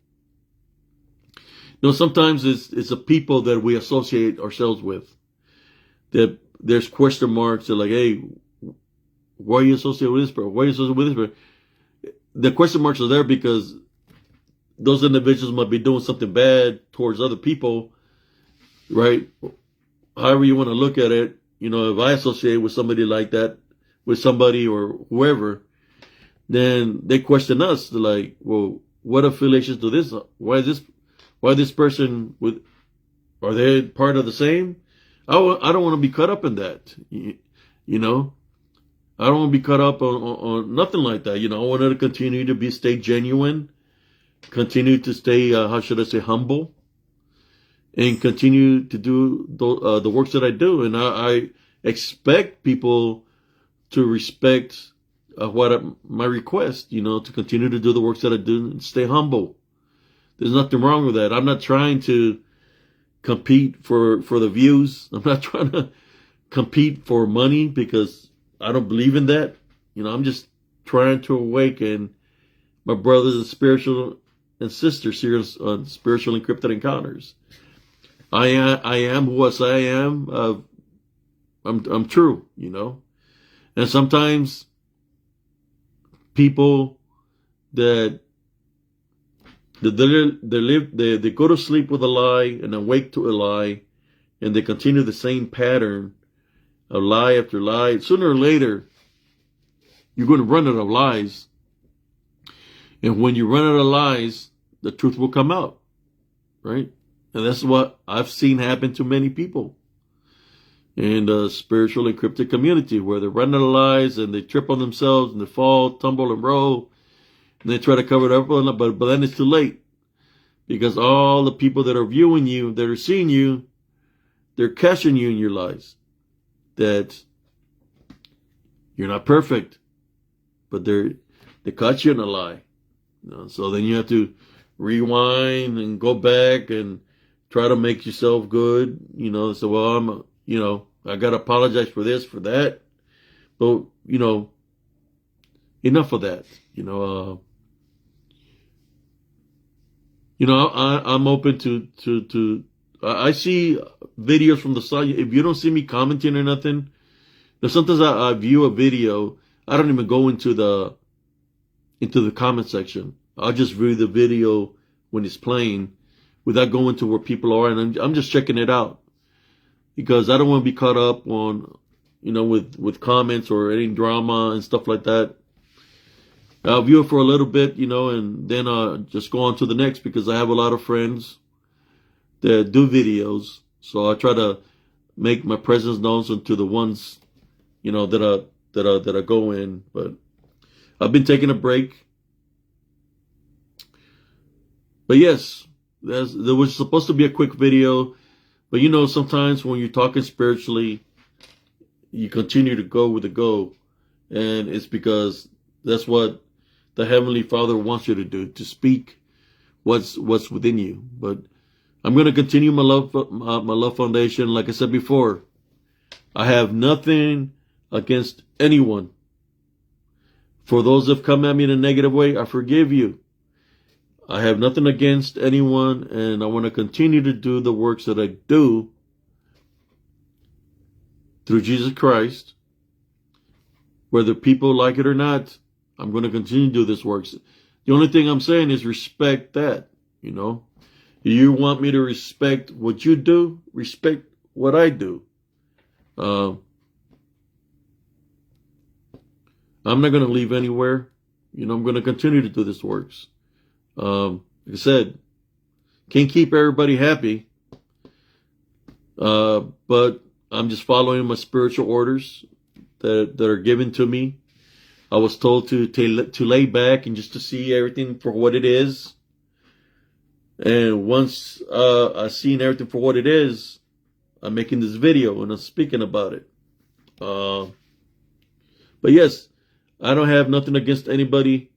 Sometimes it's the people that we associate ourselves with. That there's question marks. They're like, hey, why are you associated with this person? Why are you associated with this person? The question marks are there because those individuals might be doing something bad towards other people, right? However you want to look at it, if I associate with somebody like that, with somebody or whoever, then they question us. They're like, well, what affiliations to this? Why this person are they part of the same? I don't want to be caught up in that. I don't want to be caught up on nothing like that. I wanted to continue to stay genuine. Continue to stay, humble, and continue to do the works that I do. And I expect people to respect my request, to continue to do the works that I do and stay humble. There's nothing wrong with that. I'm not trying to compete for the views. I'm not trying to compete for money because I don't believe in that. I'm just trying to awaken my brothers and spiritual and sisters here on Spiritual and Cryptid Encounters. I am who I say I am. I'm true, And sometimes people that they go to sleep with a lie and awake to a lie, and they continue the same pattern of lie after lie. Sooner or later, you're going to run out of lies. And when you run out of lies, the truth will come out, right? And that's what I've seen happen to many people in the spiritual and cryptid community, where they run out of lies and they trip on themselves and they fall, tumble, and roll, and they try to cover it up, but then it's too late, because all the people that are viewing you, that are seeing you, they're catching you in your lies, that you're not perfect, but they caught you in a lie. So then you have to rewind and go back and try to make yourself good. So, well, I got to apologize for this, for that. But, enough of that. I'm open to. I see videos from the side. If you don't see me commenting or nothing, there's sometimes I view a video. I don't even go into the comment section. I'll just view the video when it's playing, without going to where people are, and I'm just checking it out, because I don't want to be caught up on, with comments or any drama and stuff like that. I'll view it for a little bit, and then just go on to the next, because I have a lot of friends that do videos. So I try to make my presence known to the ones, that I go in. But I've been taking a break. But yes, there was supposed to be a quick video. But sometimes when you're talking spiritually, you continue to go with the go. And it's because that's what the Heavenly Father wants you to do, to speak what's within you. But I'm going to continue my love foundation. Like I said before, I have nothing against anyone. For those that have come at me in a negative way, I forgive you. I have nothing against anyone, and I want to continue to do the works that I do through Jesus Christ. Whether people like it or not, I'm going to continue to do this works. The only thing I'm saying is respect that, You want me to respect what you do? Respect what I do. I'm not going to leave anywhere. I'm going to continue to do this works. Like I said, can't keep everybody happy. But I'm just following my spiritual orders that are given to me. I was told to lay back and just to see everything for what it is. And once I've seen everything for what it is, I'm making this video and I'm speaking about it. But yes, I don't have nothing against anybody.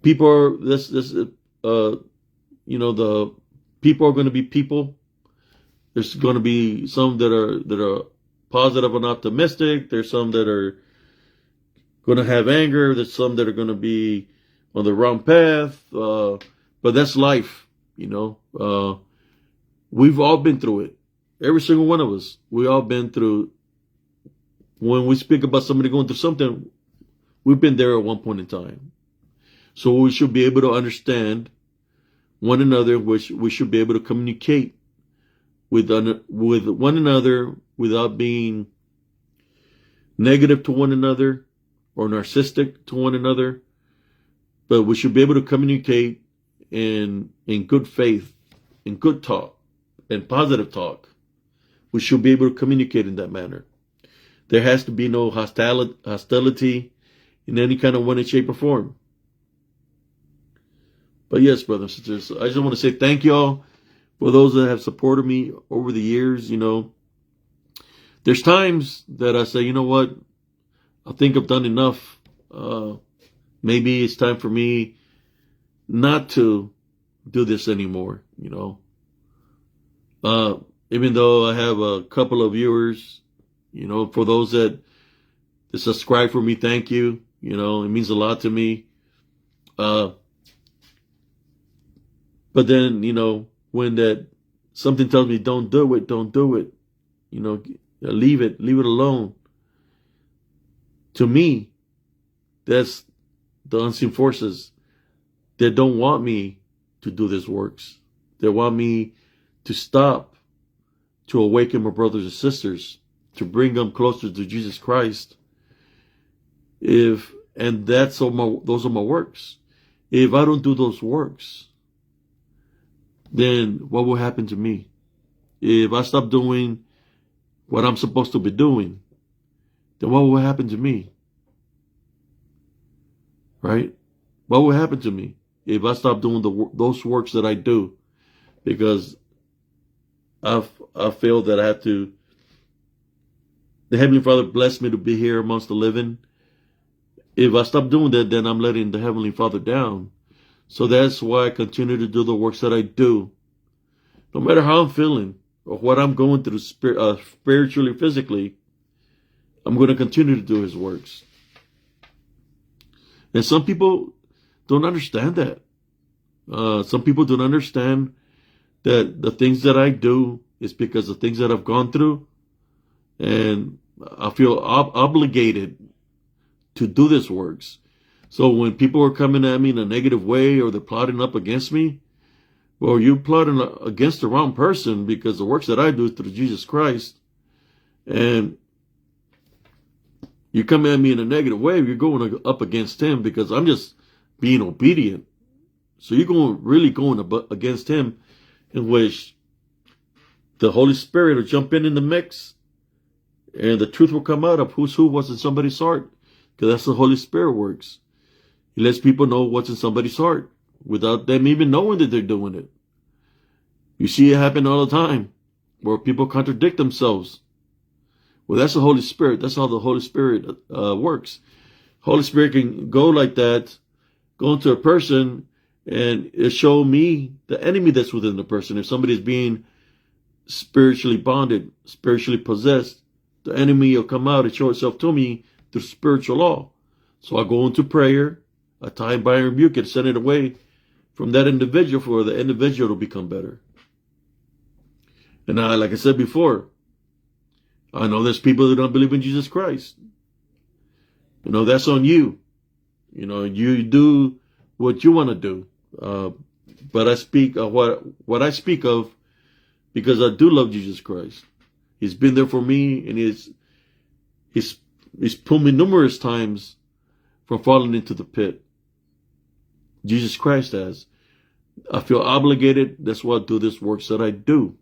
People are the people are going to be people. There's going to be some that are positive and optimistic. There's some that are going to have anger. There's some that are going to be on the wrong path. But that's life, We've all been through it. Every single one of us. We all been through. When we speak about somebody going through something, we've been there at one point in time. So we should be able to understand one another. We should be able to communicate with one another without being negative to one another or narcissistic to one another. But we should be able to communicate in good faith, in good talk, and positive talk. We should be able to communicate in that manner. There has to be no hostility in any kind of way, shape, or form. But yes, brothers and sisters, I just want to say thank y'all for those that have supported me over the years. There's times that I say, you know what, I think I've done enough. Maybe it's time for me not to do this anymore, Even though I have a couple of viewers, for those that subscribe for me, thank you. It means a lot to me. But then, when that something tells me don't do it, leave it alone. To me, that's the unseen forces that don't want me to do this works. They want me to stop, to awaken my brothers and sisters, to bring them closer to Jesus Christ. Those are my works. If I don't do those works, then what will happen to me? If I stop doing what I'm supposed to be doing, then what will happen to me? Right? What will happen to me if I stop doing those works that I do? Because I feel that I have to. The Heavenly Father blessed me to be here amongst the living. If I stop doing that, then I'm letting the Heavenly Father down. So that's why I continue to do the works that I do. No matter how I'm feeling or what I'm going through spiritually, physically, I'm going to continue to do His works. And some people don't understand that. Some people don't understand that the things that I do is because of things that I've gone through, and I feel obligated to do this works. So when people are coming at me in a negative way, or they're plotting up against me, well, you're plotting against the wrong person, because the works that I do through Jesus Christ, and you come at me in a negative way, you're going up against him, because I'm just being obedient. So you're really going against him, in which the Holy Spirit will jump in the mix, and the truth will come out of who's who, what's in somebody's heart, because that's the Holy Spirit works. He lets people know what's in somebody's heart without them even knowing that they're doing it. You see it happen all the time, where people contradict themselves. Well, that's the Holy Spirit. That's how the Holy Spirit works. Holy Spirit can go like that, go into a person, and it show me the enemy that's within the person. If somebody's being spiritually bonded, spiritually possessed, the enemy will come out and show itself to me through spiritual law. So I go into prayer, I tie and bind and rebuke it, send it away from that individual for the individual to become better. And like I said before, I know there's people that don't believe in Jesus Christ. That's on you. You do what you want to do. But I speak of what I speak of, because I do love Jesus Christ. He's been there for me, and he's pulled me numerous times from falling into the pit. Jesus Christ has. I feel obligated. That's why I do this works that I do.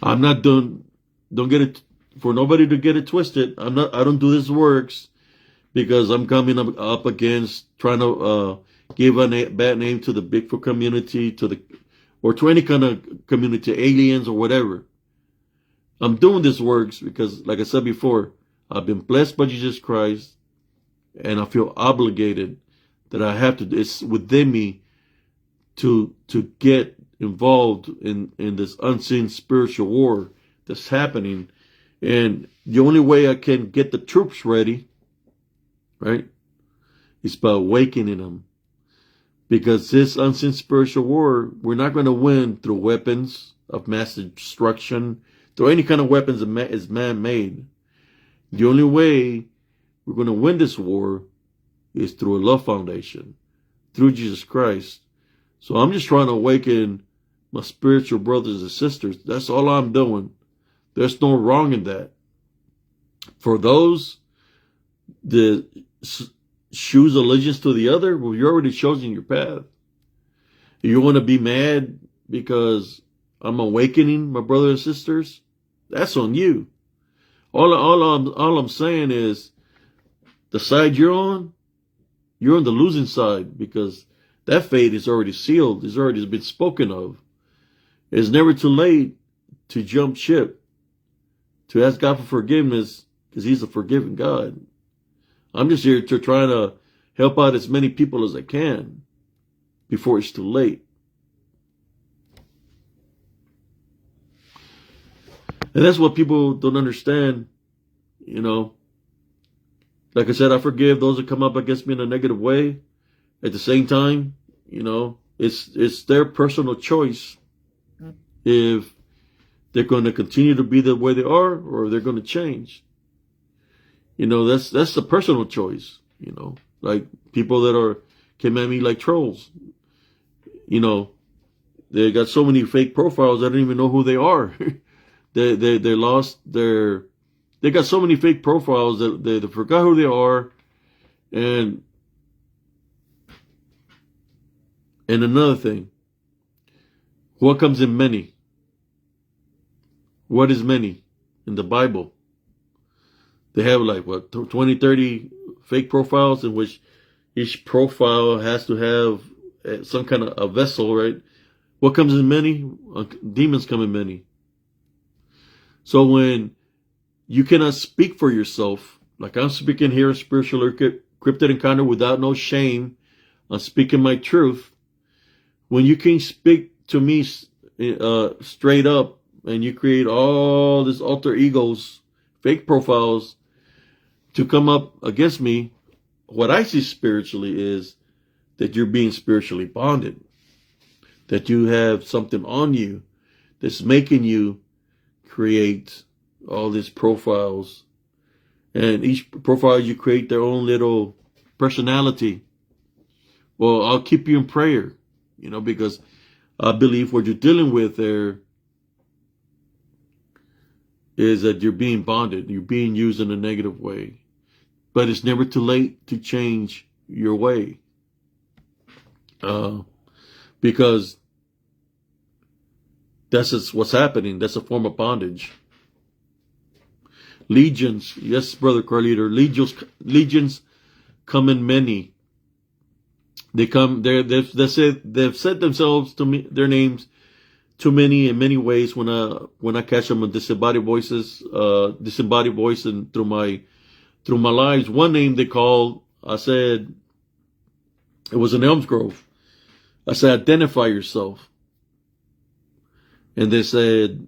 I'm not doing, don't get it, for nobody to get it twisted. I don't do this works because I'm coming up against trying to give a bad name to the Bigfoot community, or to any kind of community, aliens or whatever. I'm doing this works because, like I said before, I've been blessed by Jesus Christ, and I feel obligated that I have to, it's within me to get involved in this unseen spiritual war that's happening. And the only way I can get the troops ready, right, is by awakening them. Because this unseen spiritual war, we're not going to win through weapons of mass destruction, through any kind of weapons that is man-made. The only way we're going to win this war is through a love foundation, through Jesus Christ. So I'm just trying to awaken my spiritual brothers and sisters. That's all I'm doing. There's no wrong in that. For those that choose allegiance to the other, well, you're already chosen your path. If you want to be mad because I'm awakening my brothers and sisters, that's on you. All I'm saying is, the side you're on the losing side, because that fate is already sealed. It's already been spoken of. It's never too late to jump ship, to ask God for forgiveness, because he's a forgiving God. I'm just here to try to help out as many people as I can before it's too late. And that's what people don't understand. Like I said, I forgive those that come up against me in a negative way. At the same time, it's their personal choice if they're going to continue to be the way they are, or they're going to change. That's a personal choice. Like people that came at me like trolls. They got so many fake profiles, I don't even know who they are. They got so many fake profiles that they forgot who they are. And another thing, what comes in many? What is many in the Bible? They have 20, 30 fake profiles, in which each profile has to have some kind of a vessel, right? What comes in many? Demons come in many. So when you cannot speak for yourself, like I'm speaking here in Spiritual or Cryptid Encounter without no shame, I'm speaking my truth. When you can speak to me straight up, and you create all these alter egos, fake profiles, to come up against me, what I see spiritually is that you're being spiritually bonded, that you have something on you that's making you create all these profiles, and each profile you create their own little personality. Well, I'll keep you in prayer, because I believe what you're dealing with there is that you're being bonded, you're being used in a negative way. But it's never too late to change your way. Because that's what's happening. That's a form of bondage. Legions, yes, Brother Carlito, legions come in many. They've said themselves to me, their names to many in many ways when I catch them in disembodied voice and through my lives. One name they called, I said, it was in Elms Grove. I said, identify yourself. And they said,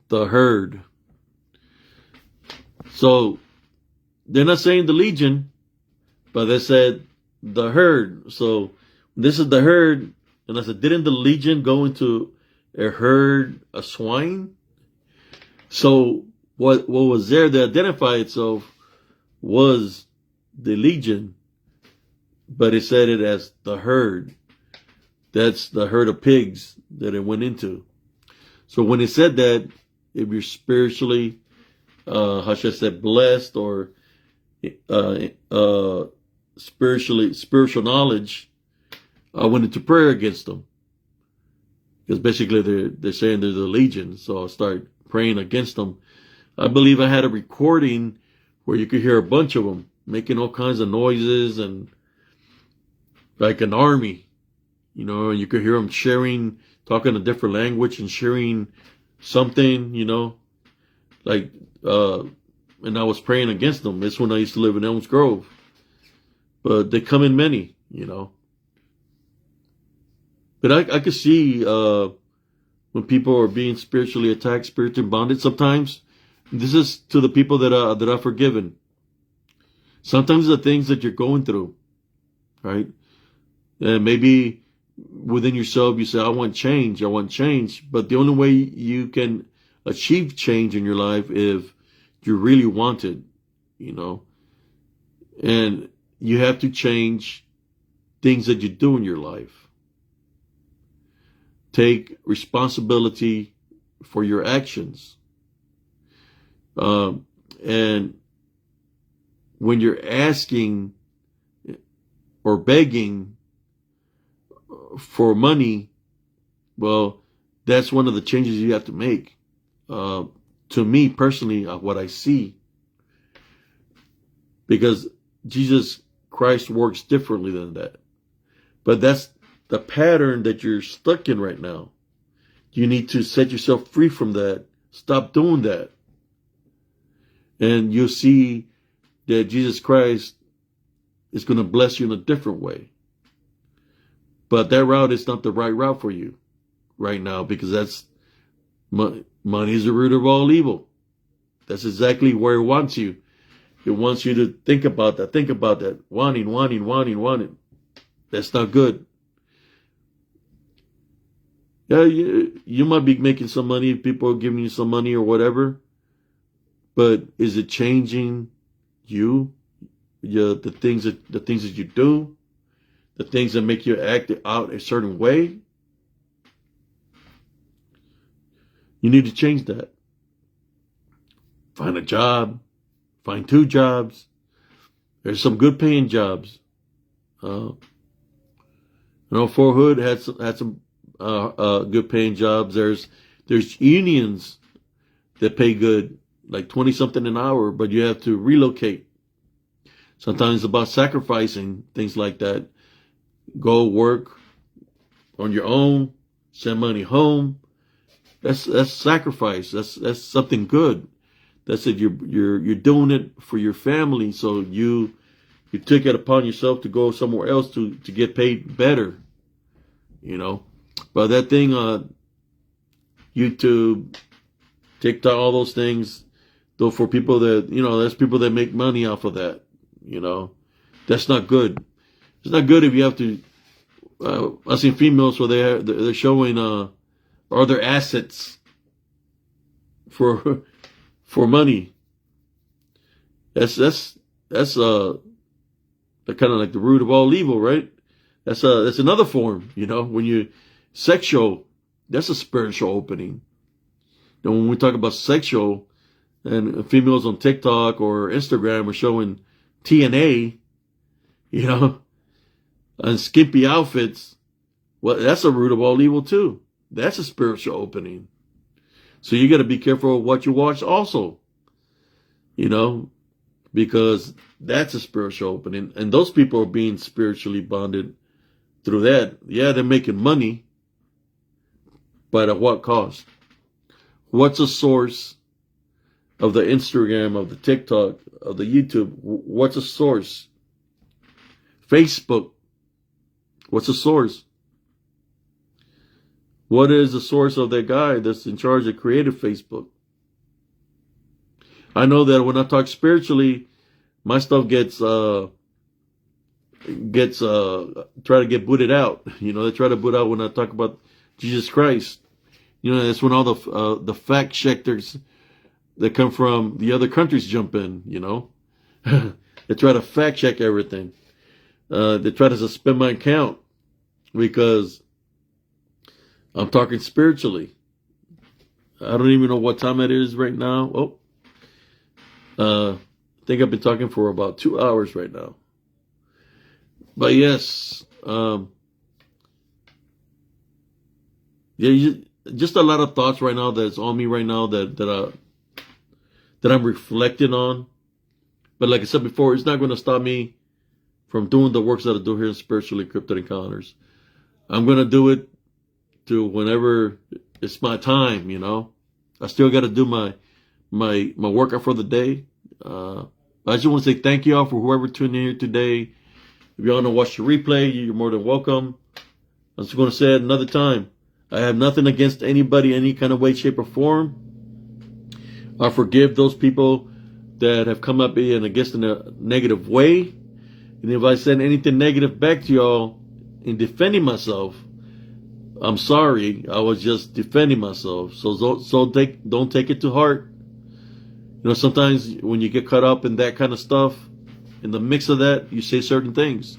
the herd. So they're not saying the legion, but they said the herd. So this is the herd. And I said, didn't the legion go into a herd of swine? So what was there to identify itself was the legion, but it said it as the herd. That's the herd of pigs that it went into. So when it said that, if you're spiritually, how should I say, blessed or spiritual knowledge, I went into prayer against them. Because basically they're saying they're the legion. So I started praying against them. I believe I had a recording where you could hear a bunch of them making all kinds of noises and like an army, and you could hear them sharing, talking a different language and sharing something, like, and I was praying against them. That's when I used to live in Elms Grove. But they come in many, But I could see when people are being spiritually attacked, spiritually bonded. Sometimes this is to the people that are forgiven. Sometimes the things that you're going through, right? And maybe within yourself you say, I want change. But the only way you can achieve change in your life if you really want it, And you have to change things that you do in your life. Take responsibility for your actions. And when you're asking or begging for money, well, that's one of the changes you have to make. To me personally, what I see, because Jesus Christ works differently than that. But that's the pattern that you're stuck in right now. You need to set yourself free from that. Stop doing that. And you'll see that Jesus Christ is going to bless you in a different way. But that route is not the right route for you right now, because that's money is the root of all evil. That's exactly where it wants you. It wants you to think about that. Wanting. That's not good. Yeah, you might be making some money. People are giving you some money or whatever. But is it changing you? The things that you do? The things that make you act out a certain way? You need to change that. Find a job. Find 2 jobs. There's some good paying jobs. Fort Hood had some good paying jobs. There's unions that pay good, like 20 something an hour, but you have to relocate. Sometimes it's about sacrificing things like that. Go work on your own, send money home. That's sacrifice. That's something good. That's it. You're doing it for your family, so you took it upon yourself to go somewhere else to get paid better. But that thing, YouTube, TikTok, all those things, though, for people that, there's people that make money off of that, That's not good. It's not good if you have to. I've seen females where they're showing other assets for money. That's kind of like the root of all evil, right? That's another form, when you sexual, that's a spiritual opening. And when we talk about sexual and females on TikTok or Instagram are showing TNA, and skimpy outfits, well, that's a root of all evil too. That's a spiritual opening. So you got to be careful of what you watch also, because that's a spiritual opening. And those people are being spiritually bonded through that. Yeah, they're making money, but at what cost? What's the source of the Instagram, of the TikTok, of the YouTube? What's the source? Facebook. What's the source? What is the source of that guy that's in charge of creative Facebook? I know that when I talk spiritually, my stuff gets try to get booted out. They try to boot out when I talk about Jesus Christ. That's when all the fact checkers that come from the other countries jump in. They try to fact check everything. They try to suspend my account because I'm talking spiritually. I don't even know what time it is right now. I think I've been talking for about 2 hours right now. But yes, just a lot of thoughts right now that's on me right now that I'm reflecting on. But like I said before, it's not going to stop me from doing the works that I do here in Spiritual and Cryptid Encounters. I'm going to do it to whenever it's my time, I still got to do my workout for the day. I just want to say thank you all for whoever tuned in here today. If you all want to watch the replay, you're more than welcome. I'm just going to say it another time. I have nothing against anybody, any kind of way, shape, or form. I forgive those people that have come up in against in a negative way. And if I send anything negative back to y'all in defending myself, I'm sorry. I was just defending myself. So don't take it to heart. Sometimes when you get caught up in that kind of stuff, in the mix of that, you say certain things.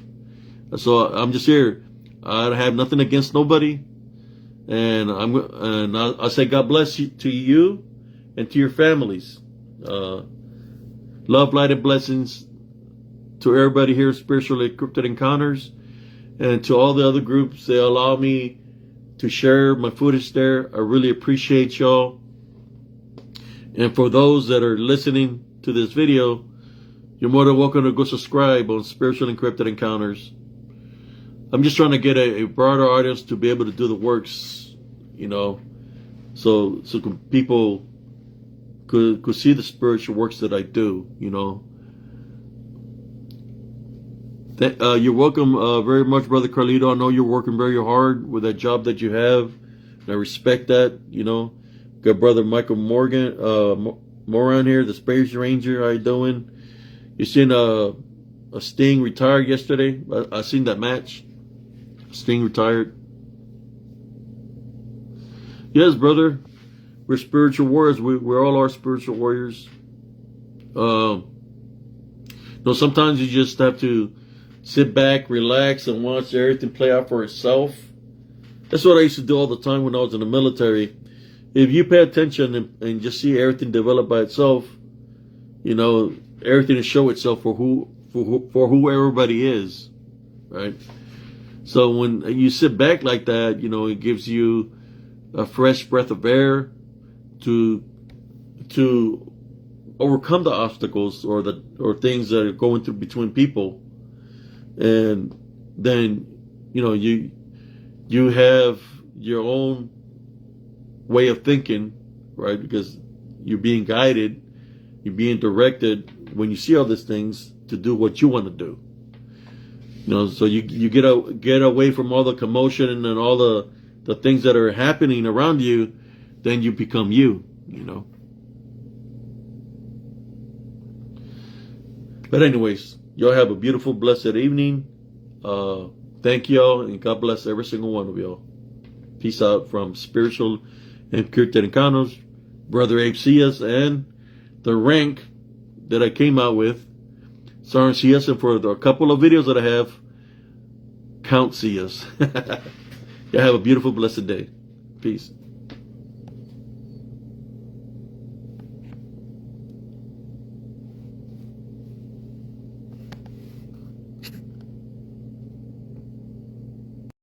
So I'm just here. I have nothing against nobody, and I say God bless you, to you and to your families. Love, light, and blessings to everybody here at Spiritual and Cryptid Encounters, and to all the other groups that allow me to share my footage there. I really appreciate y'all. And for those that are listening to this video, you're more than welcome to go subscribe on Spiritual and Cryptid Encounters. I'm just trying to get a broader audience to be able to do the works, so people could see the spiritual works that I do, You're welcome very much, Brother Carlito. I know you're working very hard with that job that you have, and I respect that, Got Brother Michael Moran here, the Space Ranger. How you doing? You seen a Sting retired yesterday? I seen that match. Sting retired. Yes, brother. We're spiritual warriors. We all are spiritual warriors. Sometimes you just have to sit back, relax, and watch everything play out for itself. That's what I used to do all the time when I was in the military. If you pay attention and just see everything develop by itself, everything will show itself for who everybody is, right? So when you sit back like that, it gives you a fresh breath of air to overcome the obstacles or things that are going through between people, and then you have your own way of thinking, right? Because you're being guided, you're being directed when you see all these things to do what you want to do. So you get away from all the commotion and all the things that are happening around you, then you become you. But anyways, Y'all have a beautiful, blessed evening. Thank y'all, and God bless every single one of y'all. Peace out from Spiritual and Cryptid Encounters, Brother Abe Cias, and the rank that I came out with, Sergeant Cias, and for a couple of videos that I have, Count Cias. Y'all have a beautiful, blessed day. Peace.